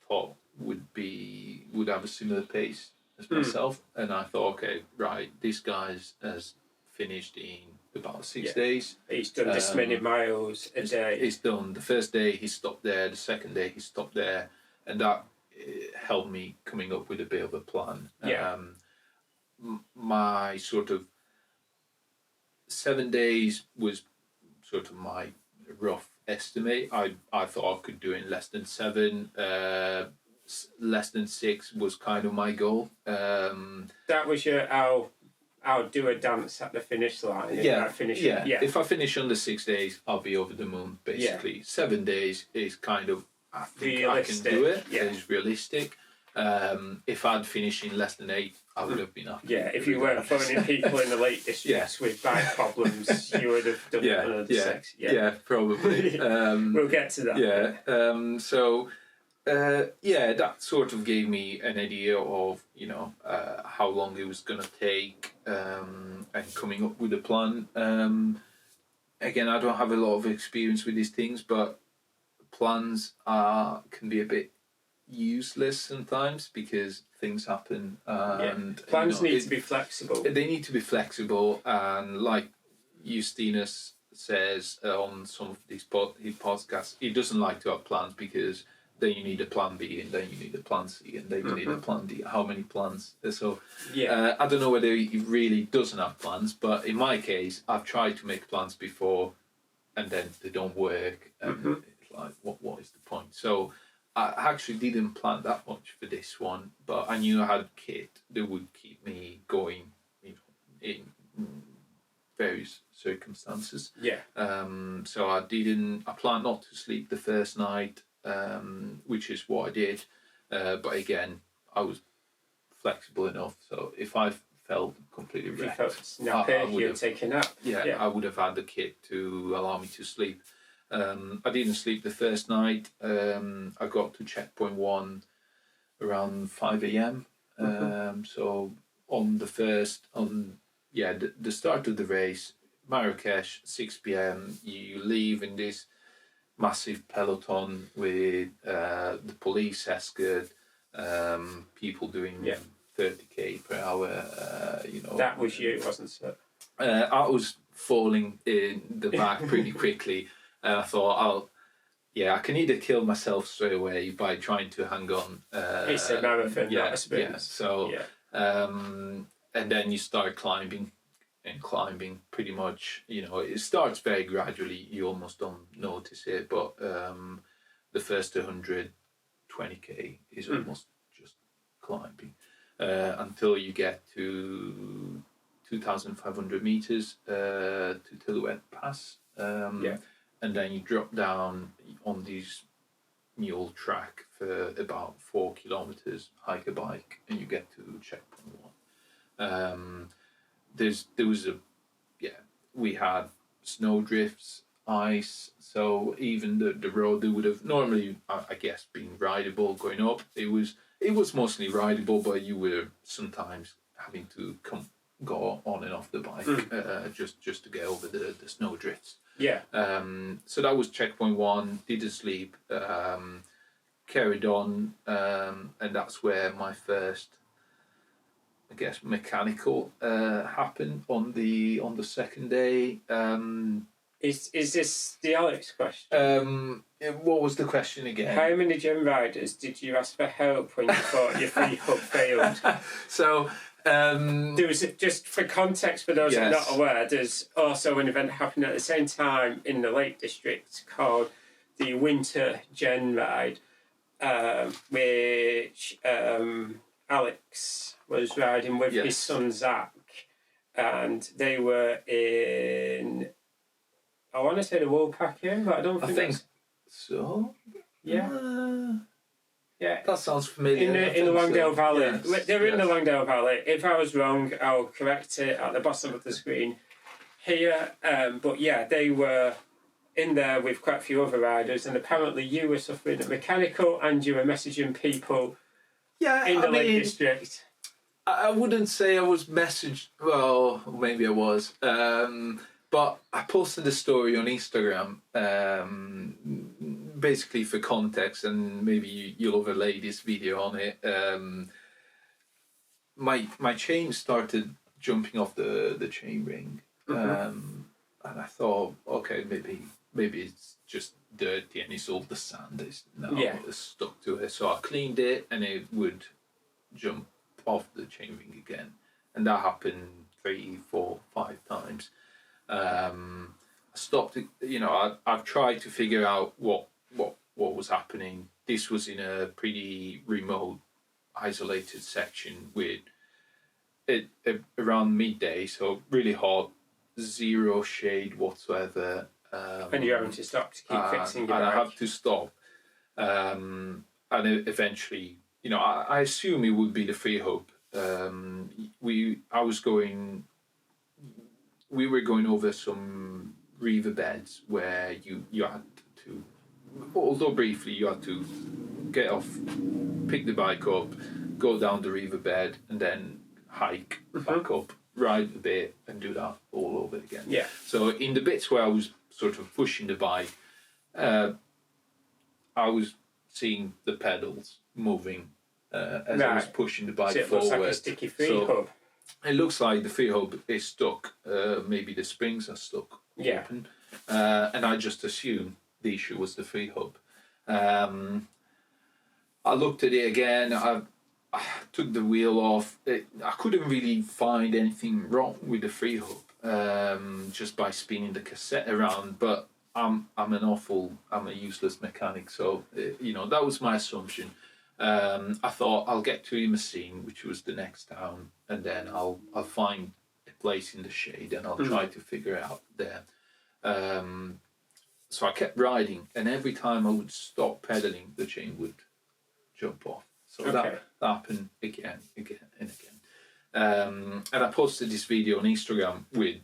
thought would have a similar pace as myself, and I thought, okay, right, this guy has finished in about 6 days. He's done this many miles a day. He's done the first day, he stopped there, the second day he stopped there, and that helped me coming up with a bit of a plan. My sort of 7 days was sort of my rough estimate. I thought I could do it in less than 7. Less than 6 was kind of my goal. That was your I'll do a dance at the finish line. If I finish under 6 days, I'll be over the moon, basically. 7 days is kind of, I think realistic. I can do it. It's realistic. If I'd finished in less than 8, I would have been up. If you weren't phoning people in the Lake Districts with bike problems, you would have done another 6. Probably. We'll get to that. That sort of gave me an idea of how long it was going to take, and coming up with a plan. Again, I don't have a lot of experience with these things, but plans can be a bit useless sometimes because things happen. And plans need to be flexible. They need to be flexible, and like Justinus says on some of these podcasts, he doesn't like to have plans because then you need a plan B, and then you need a plan C, and then you need a plan D. How many plans? So I don't know whether he really doesn't have plans, but in my case, I've tried to make plans before, and then they don't work, and it's like, what is the point? So I actually didn't plan that much for this one, but I knew I had kit that would keep me going, various circumstances. Yeah. So I planned not to sleep the first night, which is what I did. But again, I was flexible enough, so if I felt completely If you wrecked, felt snappy, you'd take a nap. yeah, I would have had the kit to allow me to sleep. I didn't sleep the first night. I got to checkpoint 1 around 5 a.m. So on the start of the race, Marrakesh, 6 p.m. You leave in this massive peloton with the police escort, people doing 30k per hour. That was you, wasn't it? I was falling in the back pretty quickly, and I thought I can either kill myself straight away by trying to hang on. It's a marathon, not a sprint. Yeah. So, and then you start climbing pretty much. It starts very gradually. You almost don't notice it, but the first 120k is almost just climbing until you get to 2,500 meters to Tillouet Pass. And then you drop down on these mule track for about 4 kilometers, hike a bike, and you get to checkpoint 1. We had snow drifts, ice, so even the road that would have normally, I guess, been rideable going up, it was mostly rideable, but you were sometimes having to go on and off the bike just to get over the snow drifts. Yeah. So that was checkpoint 1. Didn't sleep. Carried on, and that's where my first, I guess, mechanical happened on the second day. Is this the Alex question? What was the question again? How many gym riders did you ask for help when you thought your free hub failed? So. There was, just for context for those who are not aware, there's also an event happening at the same time in the Lake District called the Winter Gen Ride, which Alex was riding with his son Zach, and they were in, I want to say the Woolpacking, but I don't think so. Yeah. Yeah, that sounds familiar. In the Langdale Valley. Yes. They're in the Langdale Valley. If I was wrong, I'll correct it at the bottom of the screen here. But yeah, they were in there with quite a few other riders, and apparently you were suffering a mechanical, and you were messaging people in the Lake District. I wouldn't say I was messaged. Well, maybe I was. But I posted a story on Instagram, basically for context, and maybe you'll overlay this video on it. My chain started jumping off the chain ring, and I thought, okay, maybe it's just dirty and it's all the sand is now stuck to it. So I cleaned it, and it would jump off the chain ring again, and that happened 3, 4, 5 times. I stopped. I've tried to figure out what was happening. This was in a pretty remote, isolated section with it around midday, so really hot, zero shade whatsoever. And you're having to stop to keep fixing your bike. And I have to stop. And eventually, I assume it would be the free hub. We were going over some riverbeds where you had to, although briefly, you had to get off, pick the bike up, go down the riverbed, and then hike back up, ride a bit, and do that all over again. Yeah. So in the bits where I was sort of pushing the bike, I was seeing the pedals moving as I was pushing the bike forward. Looks like a sticky free hub. It looks like the free hub is stuck. Maybe the springs are stuck open. And I just assumed the issue was the free hub. I looked at it again. I took the wheel off. I couldn't really find anything wrong with the free hub just by spinning the cassette around. But I'm a useless mechanic. So that was my assumption. I thought I'll get to Imacine, which was the next town, and then I'll find a place in the shade, and I'll try to figure it out there. So I kept riding, and every time I would stop pedaling, the chain would jump off. So that happened again and again. And I posted this video on Instagram with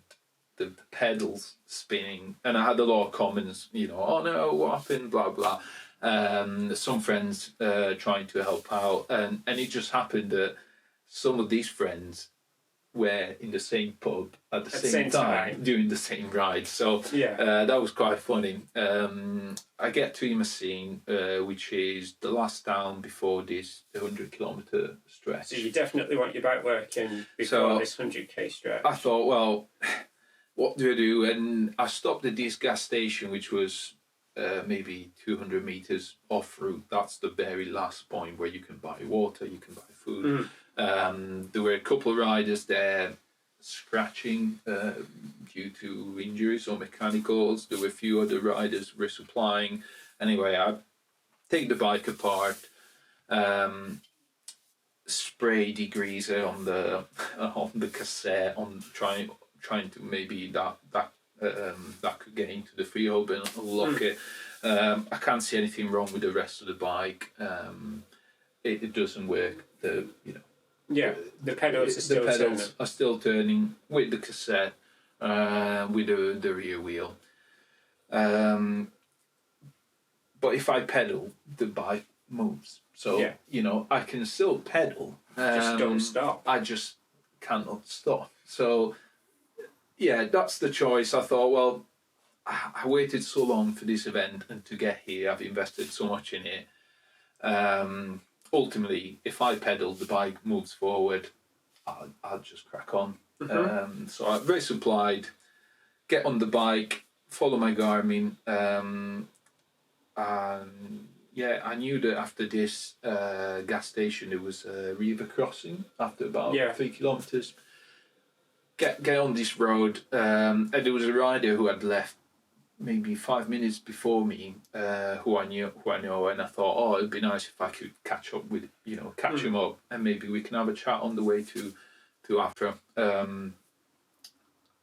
the pedals spinning, and I had a lot of comments, oh no, what happened, blah blah. Some friends trying to help out, and it just happened that some of these friends were in the same pub at the same time doing the same ride. So that was quite funny. I get to Imacine, which is the last town before this 100-kilometre stretch. So you definitely want your bike working before this 100k stretch. I thought, well, what do I do? And I stopped at this gas station, which was maybe 200 metres off route. That's the very last point where you can buy water, you can buy food. There were a couple of riders there scratching due to injuries or mechanicals. There were a few other riders resupplying. Anyway, I take the bike apart, spray degreaser on the cassette, on trying to maybe that could get into the freehold and unlock it. I can't see anything wrong with the rest of the bike. It doesn't work. The pedals are still turning with the cassette, with the rear wheel. But if I pedal, the bike moves. So I can still pedal. Just don't stop. I just cannot stop. So that's the choice. I thought, well, I waited so long for this event and to get here. I've invested so much in it. Ultimately, if I pedal, the bike moves forward. I'll just crack on. So I resupplied, get on the bike, follow my Garmin, and I knew that after this gas station there was a river crossing after about 3 kilometres. Get on this road, and there was a rider who had left maybe 5 minutes before me, who I know, and I thought, it'd be nice if I could catch up with, catch him up, and maybe we can have a chat on the way to Afra. And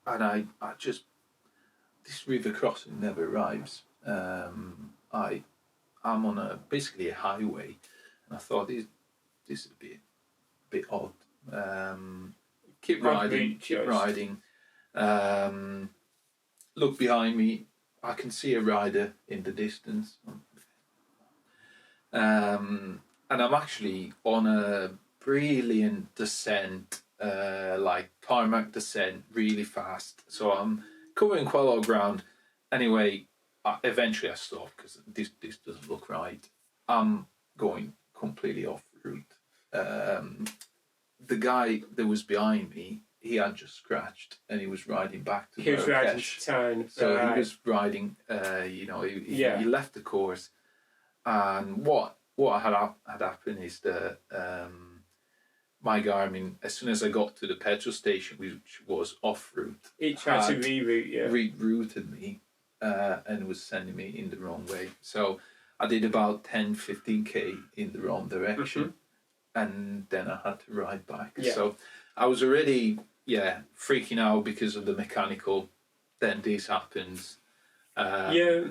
I just, this river crossing never arrives. I'm on basically a highway, and I thought this is a bit odd. Keep riding. Look behind me. I can see a rider in the distance. And I'm actually on a brilliant descent, like tarmac descent, really fast. So I'm covering quite a lot of ground. Anyway, eventually I stop because this doesn't look right. I'm going completely off route. The guy that was behind me, he had just scratched, and he was riding back to town. So he was riding. He left the course, and what had happened is that my Garmin, as soon as I got to the petrol station, which was off route, it tried to reroute you. Rerouted me, and was sending me in the wrong way. So I did about 10-15k in the wrong direction, and then I had to ride back. So I was already freaking out because of the mechanical. Then this happens. You're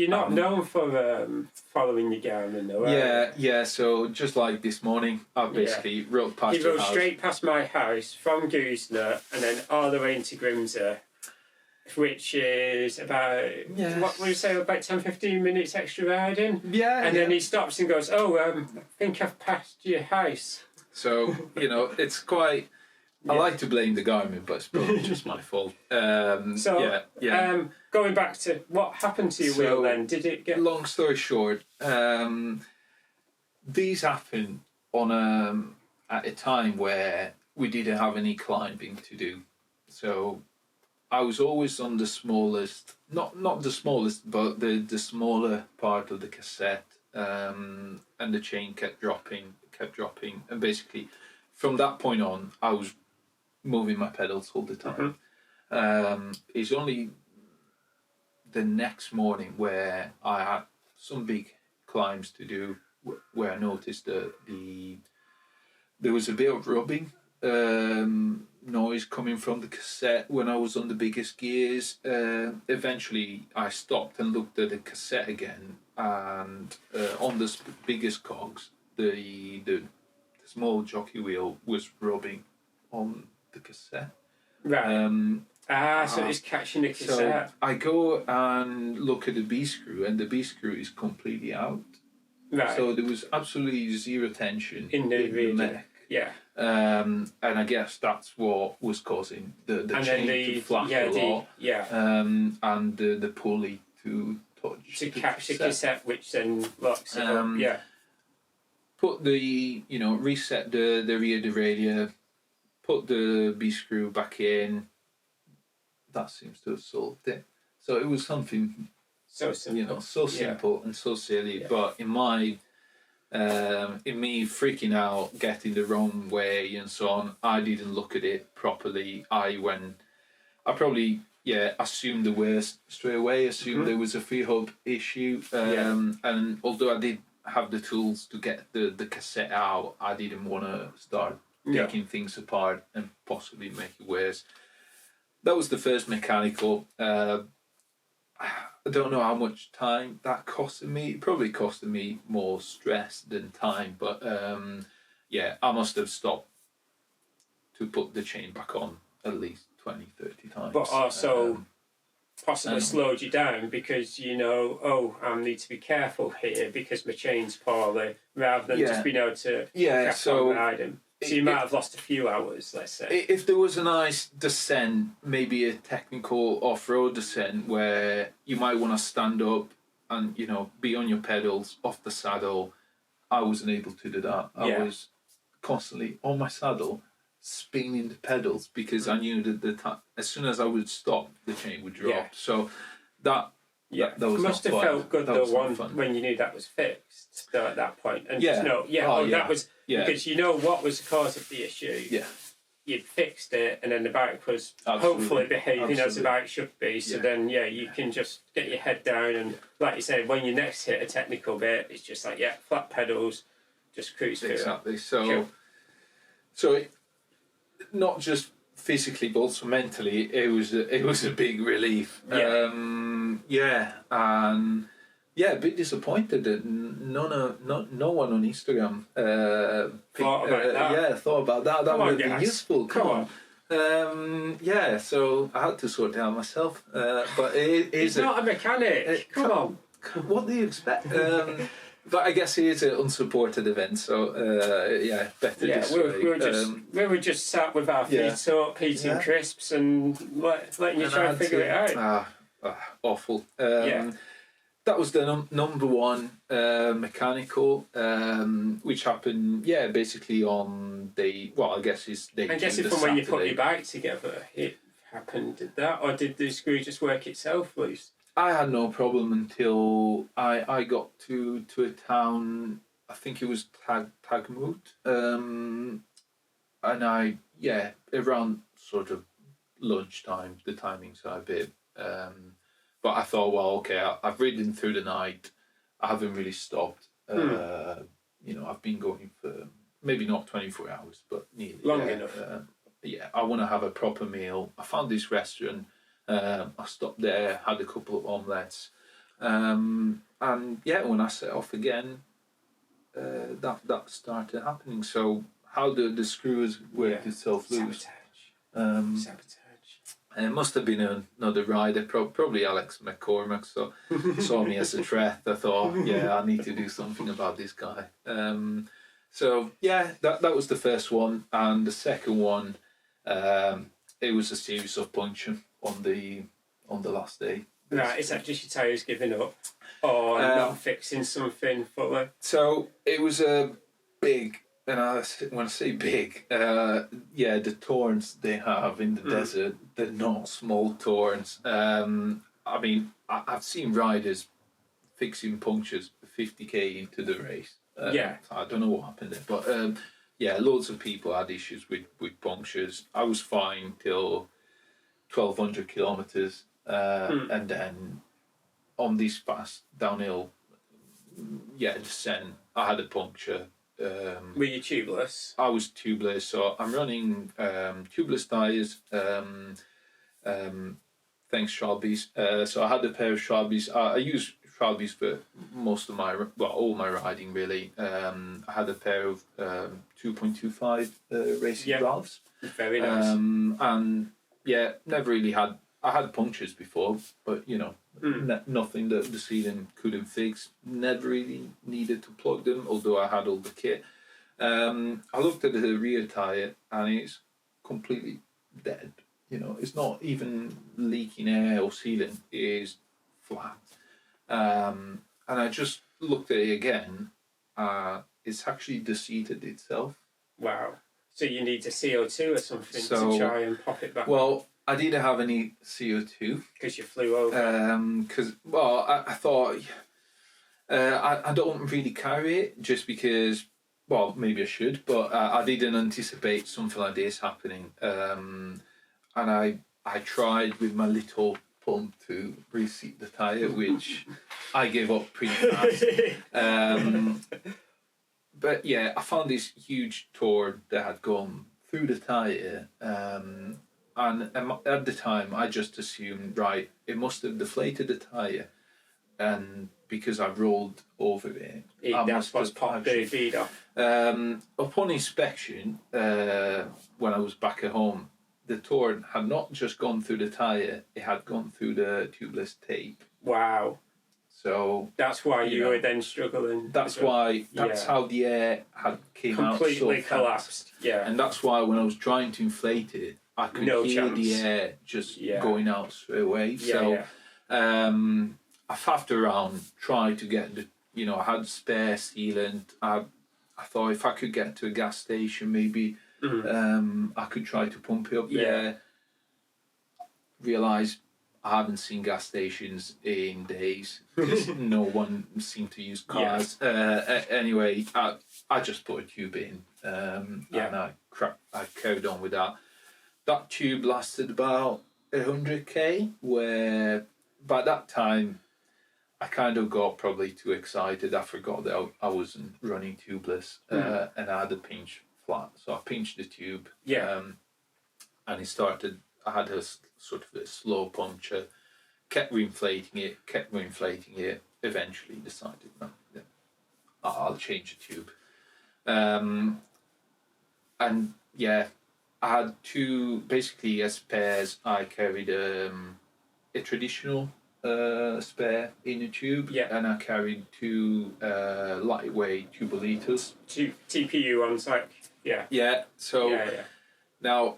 not known for following your Garmin, though. Yeah. So just like this morning, I basically rode past. He rode straight past my house from Goosner and then all the way into Grimsby, which is about what would you say, about 10-15 minutes extra riding. And then he stops and goes, I think I've passed your house. So it's quite. I like to blame the Garmin, but it's probably just my fault. Going back to what happened to your wheel then, did it get... Long story short, these happened at a time where we didn't have any climbing to do. So I was always on the smallest, not the smallest, but the smaller part of the cassette, and the chain kept dropping, and basically from that point on, I was moving my pedals all the time. It's only the next morning where I had some big climbs to do, where I noticed that there was a bit of rubbing. noise coming from the cassette when I was on the biggest gears. Eventually, I stopped and looked at the cassette again, and on the biggest cogs, the small jockey wheel was rubbing on the cassette. Right. So it's catching the cassette. So I go and look at the B screw, and the B screw is completely out. Right. So there was absolutely zero tension in the mech. Yeah. And I guess that's what was causing the chain to flap a lot. And the pulley to touch to catch the cassette, which then locks it up. Yeah. Put the reset the rear derailleur, put the B screw back in. That seems to have solved it. So it was something so simple, simple and so silly. But in my in me freaking out, getting the wrong way and so on, I didn't look at it properly. I probably assumed the worst straight away. Assumed there was a free hub issue. And although I did have the tools to get the cassette out, I didn't want to start taking things apart and possibly make it worse. That was the first mechanical. I don't know how much time that costed me. It probably costed me more stress than time, but I must have stopped to put the chain back on at least 20, 30 times. But also possibly slowed you down because I need to be careful here because my chain's poorly, rather than just being able to crack on riding. So you might have lost a few hours, let's say. If there was a nice descent, maybe a technical off-road descent where you might want to stand up and, be on your pedals, off the saddle, I wasn't able to do that. I was constantly on my saddle, spinning the pedals because I knew that as soon as I would stop, the chain would drop. Yeah. So that was must have felt good though when you knew that was fixed at that point, and that was because what was the cause of the issue. Yeah, you'd fixed it, and then the bike was hopefully behaving as the bike should be. So then you can just get your head down, and like you said, when you next hit a technical bit, it's just like flat pedals, just cruise through. Exactly. So it, not just physically but also mentally, it was a big relief. A bit disappointed that no one on Instagram thought about that. That would be useful. Come on. So I had to sort it out myself. But it's not a mechanic. Come on. What do you expect? But I guess it is an unsupported event, so better this way. We were just sat with our feet up, eating crisps and letting you try and figure it out. Awful. That was the number one mechanical, which happened, basically on the, I guess it's day. I'm guessing from when you put your bike together, it happened, did that? Or did the screw just work itself loose? I had no problem until I got to a town, I think it was Tagmoot, and around sort of lunchtime, the timings are a bit, but I thought, I've ridden through the night, I haven't really stopped, I've been going for maybe not 24 hours, but nearly. Long enough. I want to have a proper meal. I found this restaurant. I stopped there, had a couple of omelettes, and when I set off again, that started happening. So how the screws worked itself loose? Sabotage. It must have been another rider, probably Alex McCormack. So saw me as a threat. I thought, I need to do something about this guy. That was the first one, and the second one, it was a series of puncture on the last day. Right, is that just your tyres giving up or not fixing something fully? So it was a big, and when I say big, the torrents they have in the desert, they're not small torrents. I mean, I've seen riders fixing punctures 50k into the race. I don't know what happened there, but loads of people had issues with punctures. I was fine till 1,200 kilometers, and then on this fast downhill descent, I had a puncture Were you tubeless? I was tubeless, so I'm running tubeless tyres. Thanks Schwalbe's. So I had a pair of Schwalbe's. I use Schwalbe's for most of all my riding really. I had a pair of 2.25 racing valves. Very nice. And yeah, never really had. I had punctures before, but nothing that the sealing couldn't fix. Never really needed to plug them, although I had all the kit. I looked at the rear tyre and it's completely dead. It's not even leaking air or sealing. It is flat. And I just looked at it again. It's actually deseated itself. Wow. So you need a CO2 or something to try and pop it back. Well, I didn't have any CO2 because you flew over. Because I thought I don't really carry it just because. Well, maybe I should, but I didn't anticipate something like this happening. And I tried with my little pump to reseat the tyre, which I gave up pretty fast. But yeah, I found this huge Tor that had gone through the tyre. And at the time, I just assumed, right, it must have deflated the tyre. And because I rolled over it, that's what's popped the feed off. Upon inspection, when I was back at home, the Tor had not just gone through the tyre, it had gone through the tubeless tape. Wow. So that's why you were then struggling. That's how the air had came completely out so collapsed. fast. Yeah. And that's why when I was trying to inflate it, I could hear the air just going out straight away. I faffed around, tried to get I had spare sealant. I thought if I could get to a gas station, maybe I could try to pump it up there. Realised I haven't seen gas stations in days because no one seemed to use cars. Anyway, I just put a tube in and I carried on with that. That tube lasted about 100k, where by that time I kind of got probably too excited. I forgot that I wasn't running tubeless and I had a pinch flat. So I pinched the tube and it started. I had a sort of a slow puncture, kept reinflating it, eventually decided, no, I'll change the tube. And yeah, I had two, basically as spares, I carried a traditional spare in the tube, and I carried two lightweight tubulitors. Two TPU on site, Now,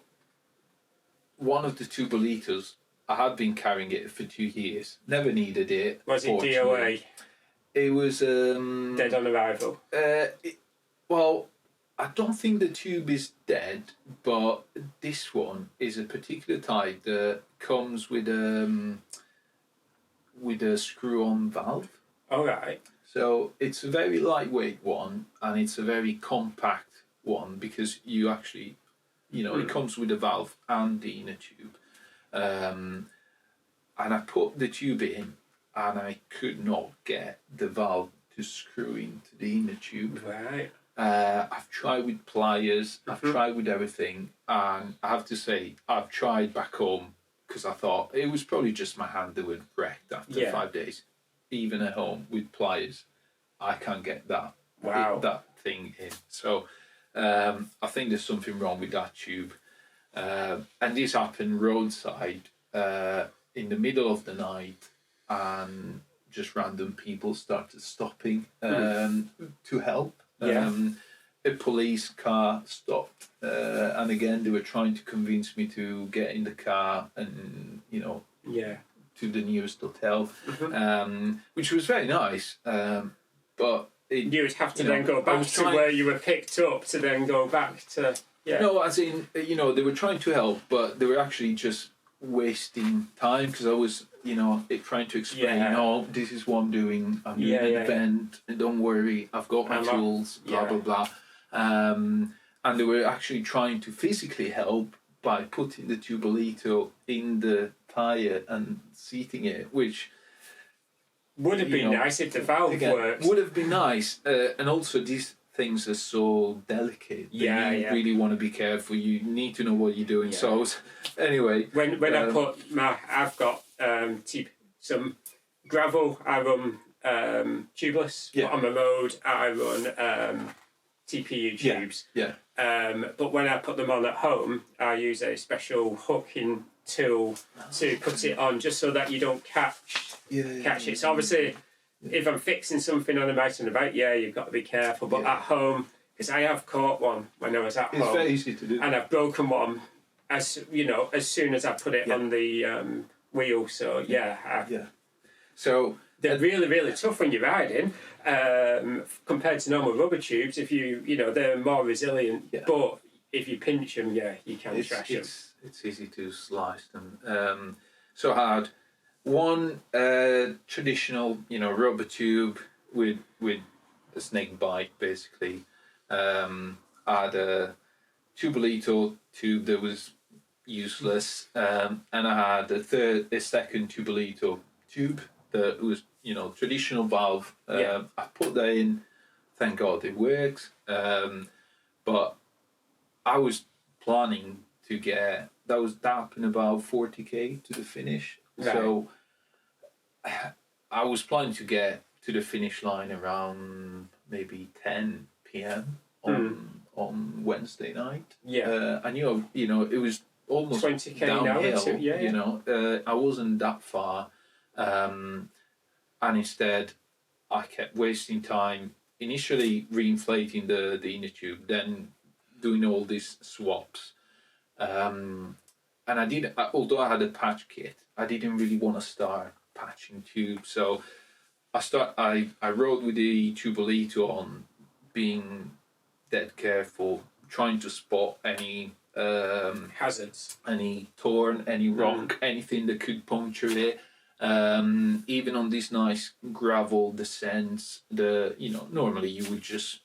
one of the tubulitors, I had been carrying it for 2 years, never needed it. Was it DOA? It was dead on arrival. Well, I don't think the tube is dead, but this one is a particular type that comes with a screw-on valve. All right. So it's a very lightweight one, and it's a very compact one because you actually, it comes with a valve and the inner tube. And I put the tube in, and I could not get the valve to screw into the inner tube. Right. I've tried with pliers, I've tried with everything, and I have to say, I've tried back home because I thought it was probably just my hand that would wrecked after 5 days. Even at home with pliers, I can't get that thing in. So I think there's something wrong with that tube. And this happened roadside in the middle of the night, and just random people started stopping to help. A police car stopped, and again they were trying to convince me to get in the car and to the nearest hotel, which was very nice. But you would have to then go back to where you were picked up to then go back to. Yeah. No, as in, they were trying to help, but they were actually just wasting time because I was, trying to explain, this is what I'm doing. I'm doing an event, and don't worry, I've got my tools, blah, blah, blah. And they were actually trying to physically help by putting the tubulito in the tyre and seating it, which would have been nice if the valve worked. Would have been nice. And also, this things are so delicate. Yeah, you really want to be careful. You need to know what you're doing. So anyway, when I put I've got some gravel. I run tubeless. But on my road, I run TPU tubes. But when I put them on at home, I use a special hooking tool to put it on, just so that you don't catch it. So obviously, if I'm fixing something on a mountain bike, you've got to be careful. But at home, because I have caught one when I was at home, it's very easy to do, and I've broken one as soon as I put it on the wheel. So So they're really, really tough when you're riding, compared to normal rubber tubes. If they're more resilient, but if you pinch them, you can trash them. It's easy to slice them. So I had one traditional, rubber tube with a snake bite, basically. I had a Tubolito tube that was useless, and I had a second Tubolito tube that was, traditional valve. I put that in. Thank God it works. But I was planning to get that happened about 40k to the finish. Right. So I was planning to get to the finish line around maybe 10 p.m. on Wednesday night. I knew it was almost 20k downhill. I wasn't that far, and instead I kept wasting time. Initially reinflating the inner tube, then doing all these swaps, and I didn't. Although I had a patch kit, I didn't really want to start patching tubes. So I rode with the Tubolito on, being dead careful, trying to spot any hazards, any torn, any rock, anything that could puncture it. Even on these nice gravel descents, normally you would just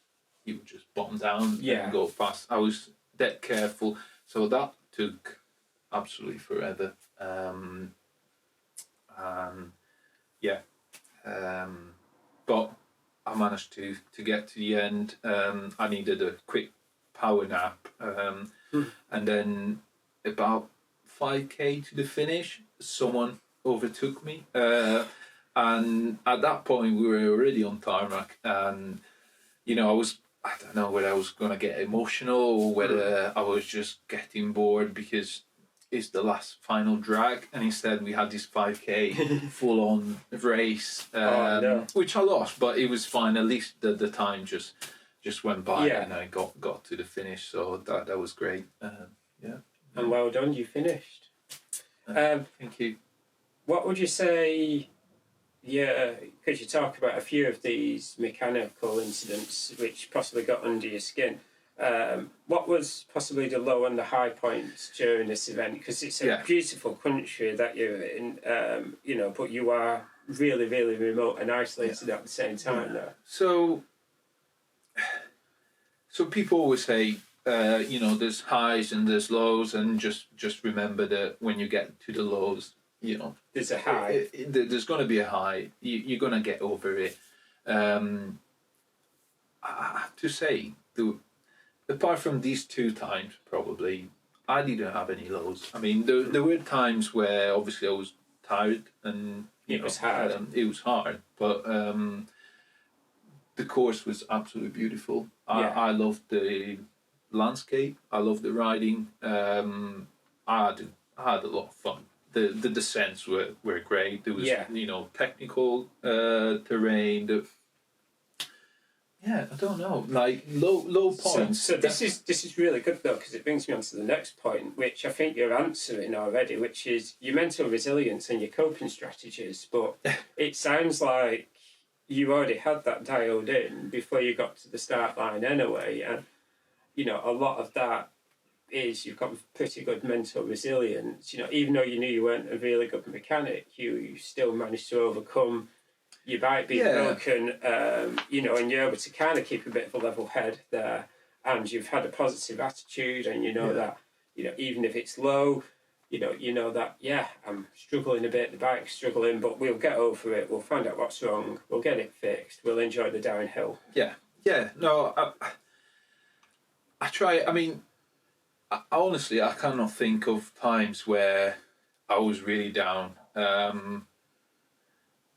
bomb down and go fast. I was dead careful, so that took absolutely forever. But I managed to get to the end. I needed a quick power nap, and then about 5k to the finish, someone overtook me, and at that point we were already on tarmac, and I don't know whether I was going to get emotional or whether I was just getting bored because it's the last final drag, and instead we had this 5k full on race, which I lost, but it was fine. At least the time just went by, and I got to the finish, so that was great. And well done, you finished. Thank you. What would you say? Because you talk about a few of these mechanical incidents which possibly got under your skin. What was possibly the low and the high points during this event? Because it's a beautiful country that you're in, but you are really, really remote and isolated at the same time. Though. So people always say, there's highs and there's lows, and just remember that when you get to the lows, there's a high. There's going to be a high. You're going to get over it. I have to say, apart from these 2 times, probably, I didn't have any lows. I mean, there were times where obviously I was tired and it was hard. It was hard, but the course was absolutely beautiful. I loved the landscape. I loved the riding. I had a lot of fun. The descents were great. There was technical terrain. I don't know, like low points. So this is really good though, because it brings me on to the next point, which I think you're answering already, which is your mental resilience and your coping strategies. But it sounds like you already had that dialed in before you got to the start line anyway, and a lot of that is you've got pretty good mental resilience. Even though you knew you weren't a really good mechanic, you still managed to overcome your bike being broken, and you're able to kind of keep a bit of a level head there, and you've had a positive attitude, and that, even if it's low, that, I'm struggling a bit, the bike's struggling, but we'll get over it, we'll find out what's wrong, we'll get it fixed, we'll enjoy the downhill. yeah, no, I try. I mean, honestly, I cannot think of times where I was really down.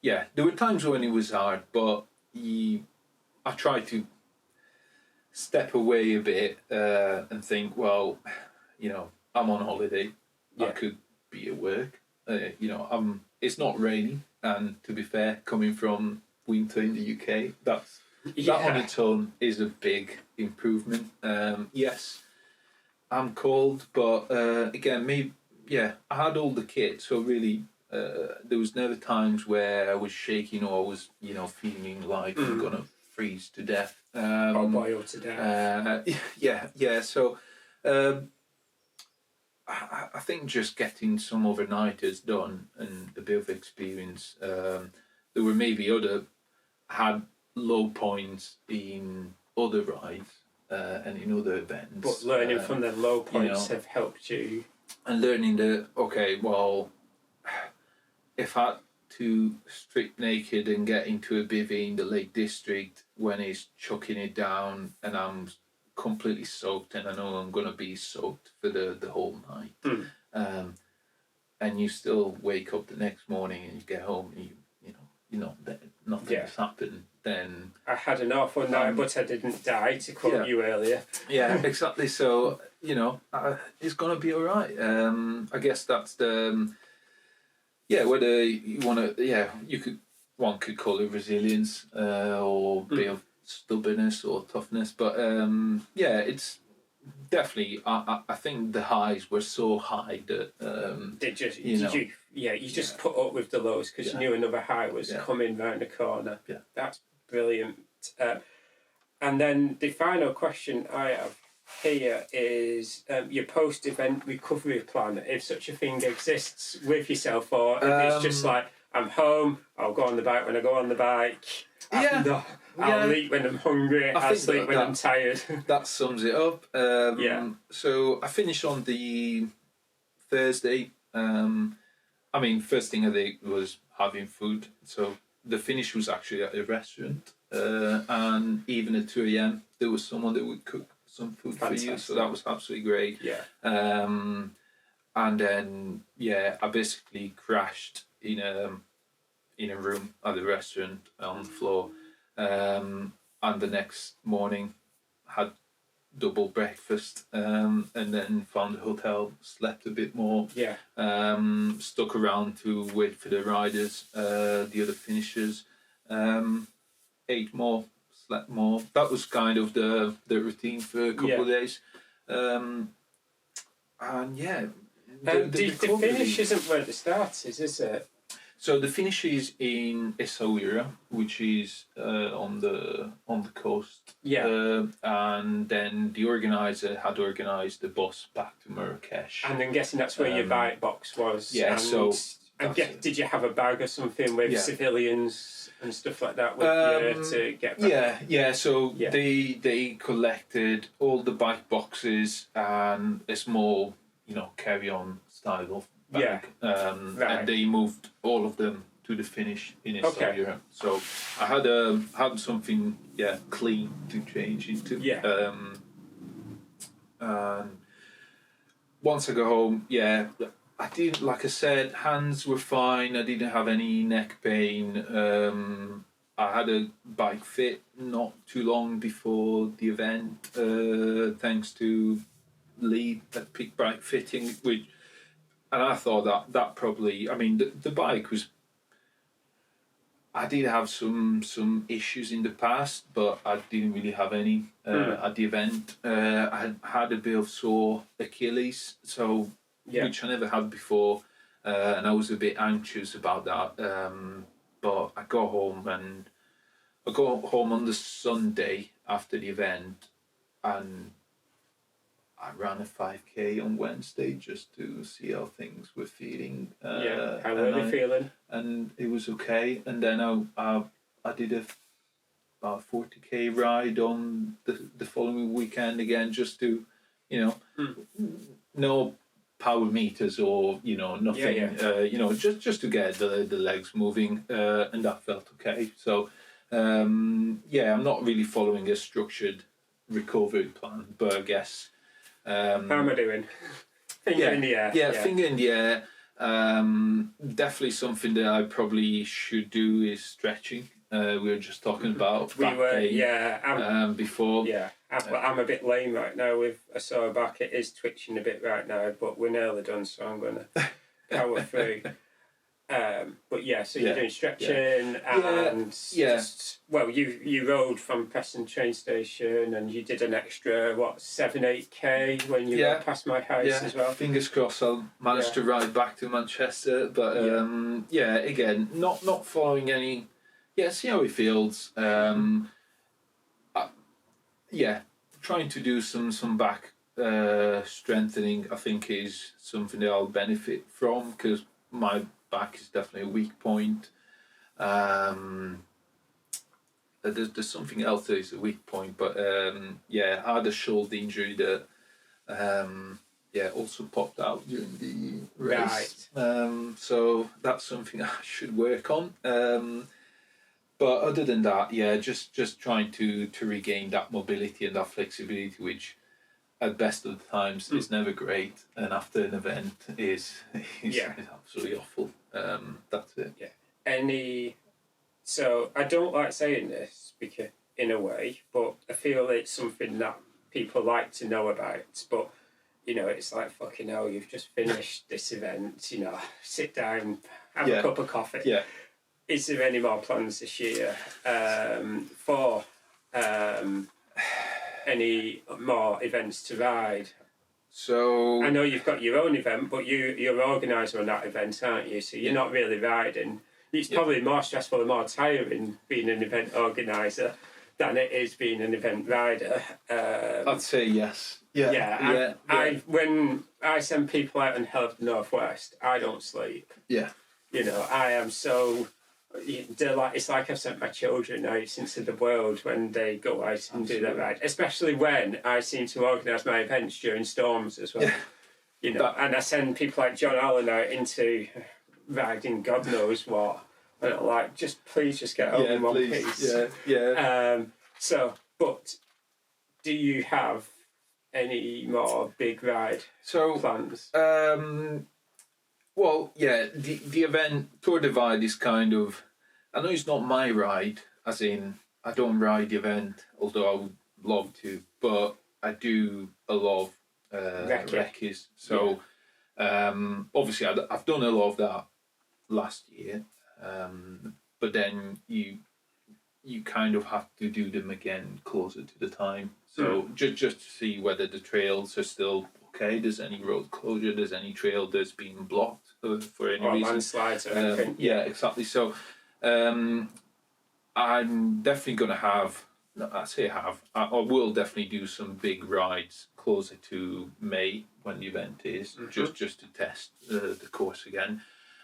Yeah, there were times when it was hard, but I tried to step away a bit and think, well, I'm on holiday. I could be at work. It's not raining, and to be fair, coming from winter in the UK, that on its own is a big improvement. Yes, I'm cold, but again, maybe I had all the kit, so really. There was never times where I was shaking or I was, feeling like I'm gonna freeze to death. Or boil to death. Yeah. So, I think just getting some overnighters done and a bit of experience. There were maybe had low points in other rides and in other events. But learning from the low points have helped you. And learning that, okay, well, if I had to strip naked and get into a bivvy in the Lake District when it's chucking it down and I'm completely soaked and I know I'm going to be soaked for the whole night, and you still wake up the next morning and you get home and nothing's happened, then I had an awful night, but I didn't die, to quote you earlier. Yeah, exactly. So it's going to be all right. I guess that's the whether you want to one could call it resilience or a bit of stubbornness or toughness, but it's definitely I think the highs were so high that you just put up with the lows because you knew another high was coming round the corner. That's brilliant. And then the final question I have here is your post-event recovery plan, if such a thing exists with yourself, or if it's just like, I'm home, I'll go on the bike when I go on the bike. I'll eat when I'm hungry, I'll sleep when I'm tired. That sums it up. So I finished on the Thursday. First thing I did was having food. So the finish was actually at a restaurant. And even at 2 a.m, there was someone that would cook some food for you. So that was absolutely great. And then, I basically crashed in a room at the restaurant on the floor, and the next morning had double breakfast, and then found a hotel, slept a bit more, stuck around to wait for the riders, the other finishers, ate more, slept more. That was kind of the routine for a couple of days, and the finish isn't where the start is it? So the finish is in Essaouira, which is on the coast. And then the organiser had organised the bus back to Marrakesh. And I'm guessing that's where your bike box was. Did you have a bag or something with civilians and stuff like that with you to get back? So they collected all the bike boxes and a small, carry-on style of bag. And they moved all of them to the finish in Essaouira. So I had something clean to change into. And once I got home, I didn't, like I said, hands were fine. I didn't have any neck pain. I had a bike fit not too long before the event, thanks to Lee at Peak Bike Fitting, and I thought that probably, the bike was, I did have some issues in the past, but I didn't really have any at the event. I had a bit of sore Achilles, which I never had before, and I was a bit anxious about that. But I got home on the Sunday after the event, and I ran a 5k on Wednesday just to see how things were feeling. How were they feeling? And it was okay. And then I did about 40k ride on the following weekend again, just to, no power meters or nothing. Just to get the legs moving, and that felt okay. So Yeah, I'm not really following a structured recovery plan, but I guess. How am I doing? Finger in the air. Yeah, finger in the air. Definitely something that I probably should do is stretching. We were just talking about back pain, before. Yeah, I'm a bit lame right now with a sore back. It is twitching a bit right now, but we're nearly done, so I'm going to power through. But yeah, so you're doing stretching and just, well, you rode from Preston train station and you did an extra 7-8k when you rode past my house as well. Fingers crossed I'll manage to ride back to Manchester, but again, not following any. See how it feels. Trying to do some back strengthening, I think, is something that I'll benefit from, because my back is definitely a weak point. There's something else that is a weak point, but I had a shoulder injury that also popped out during the race. Right. So that's something I should work on. But other than that, just trying to regain that mobility and that flexibility, which at best of the times is never great, and after an event is absolutely awful. That's it. Yeah. So I don't like saying this because, in a way, but I feel it's something that people like to know about. But it's like, fucking hell, you've just finished this event. Sit down, have a cup of coffee. Yeah. Is there any more plans this year for any more events to ride? So I know you've got your own event, but you're organiser on that event, aren't you? So you're not really riding. It's probably more stressful and more tiring being an event organiser than it is being an event rider. I'd say yes. When I send people out in Hell of the Northwest, I don't sleep. Yeah. I am so. It's like I've sent my children out into the world when they go out and do that ride. Especially when I seem to organise my events during storms as well. And I send people like John Allen out into riding God knows what. And I'm like, please get home in one piece. But do you have any more big ride plans? Well, the event Tor Divide is kind of. I know it's not my ride, as in I don't ride the event, although I would love to, but I do a lot of recce's. So obviously I've done a lot of that last year, but then you kind of have to do them again closer to the time. So just to see whether the trails are still okay. There's any road closure. There's any trail that's been blocked for any reason. Landslides or anything. Yeah, exactly. So I'm definitely going to have. I will definitely do some big rides closer to May when the event is, just to test the course again.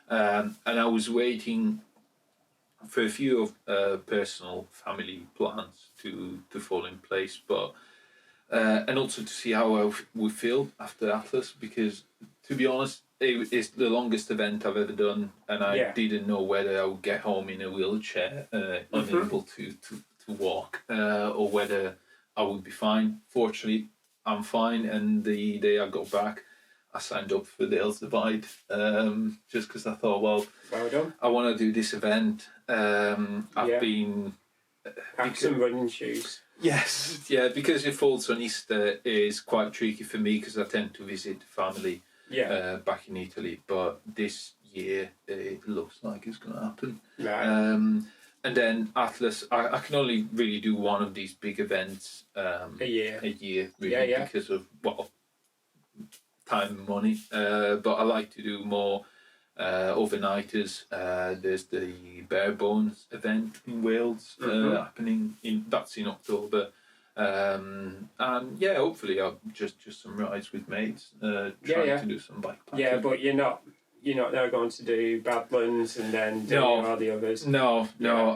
And I was waiting for a few of personal family plans to fall in place, but and also to see how I would feel after Atlas, because to be honest, it's the longest event I've ever done, and I didn't know whether I would get home in a wheelchair, unable to walk, or whether I would be fine. Fortunately, I'm fine, and the day I got back, I signed up for the Tor Divide, just because I thought, well done. I want to do this event. I've been... Pack some running shoes. Yes, because it falls on Easter is quite tricky for me, because I tend to visit family back in Italy, but this year it looks like it's going to happen. Right. And then Atlas, I can only really do one of these big events a year, really, because of time and money. But I like to do more overnighters. There's the Bare Bones event in Wales happening that's in October. And hopefully I'll just some rides with mates, trying to do some bike packing. Yeah, but you're not now going to do Badlands and then do all the others. No.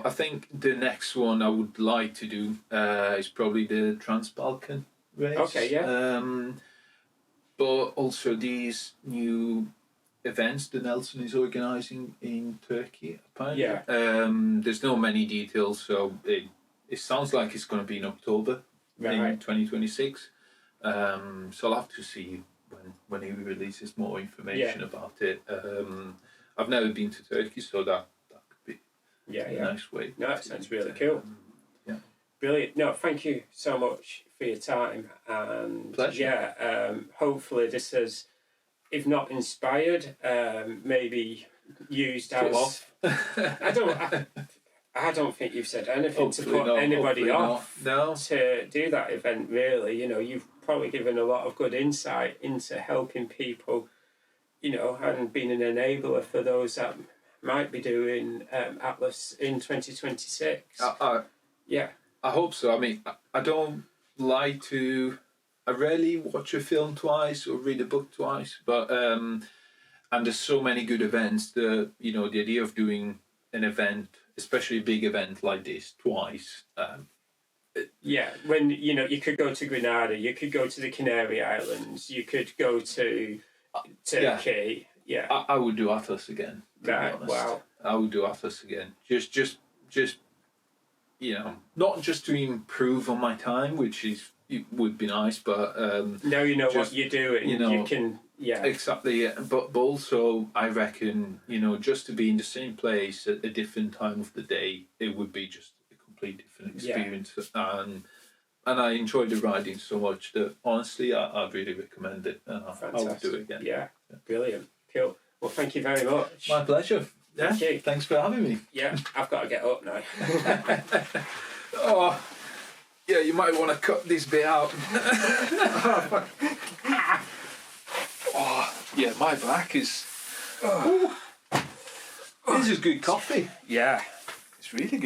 I think the next one I would like to do is probably the Trans-Balkan race. Okay, yeah. But also these new events that Nelson is organising in Turkey, apparently. Yeah. There's no many details, so it sounds like it's going to be in October in 2026. So I'll have to see when he releases more information about it. I've never been to Turkey, so that could be a nice way. No, that sounds really cool. Yeah. Brilliant. No, thank you so much for your time. And pleasure. Hopefully this has, if not inspired, maybe used as... I don't think you've said anything to put anybody off to do that event, really. You know, you've probably given a lot of good insight into helping people, you know, and being an enabler for those that might be doing Atlas in 2026. I hope so. I mean, I don't like to... I rarely watch a film twice or read a book twice, but and there's so many good events that, you know, the idea of doing an event, especially a big event like this, twice. When, you know, you could go to Grenada, you could go to the Canary Islands, you could go to Turkey. I would do Atlas again. Right, wow. I would do Atlas again. Just, you know, not just to improve on my time, which would be nice, but now you know what you're doing. You know, you can, exactly. Yeah. But also, I reckon, you know, just to be in the same place at a different time of the day, it would be just a complete different experience. And I enjoyed the riding so much that honestly, I'd really recommend it. I would do it again. Yeah, brilliant, cool. Well, thank you very much. My pleasure. Yeah, thanks for having me. Yeah, I've got to get up now. Oh, yeah, you might want to cut this bit out. Oh, yeah, my back is... This is good coffee. Yeah. It's really good.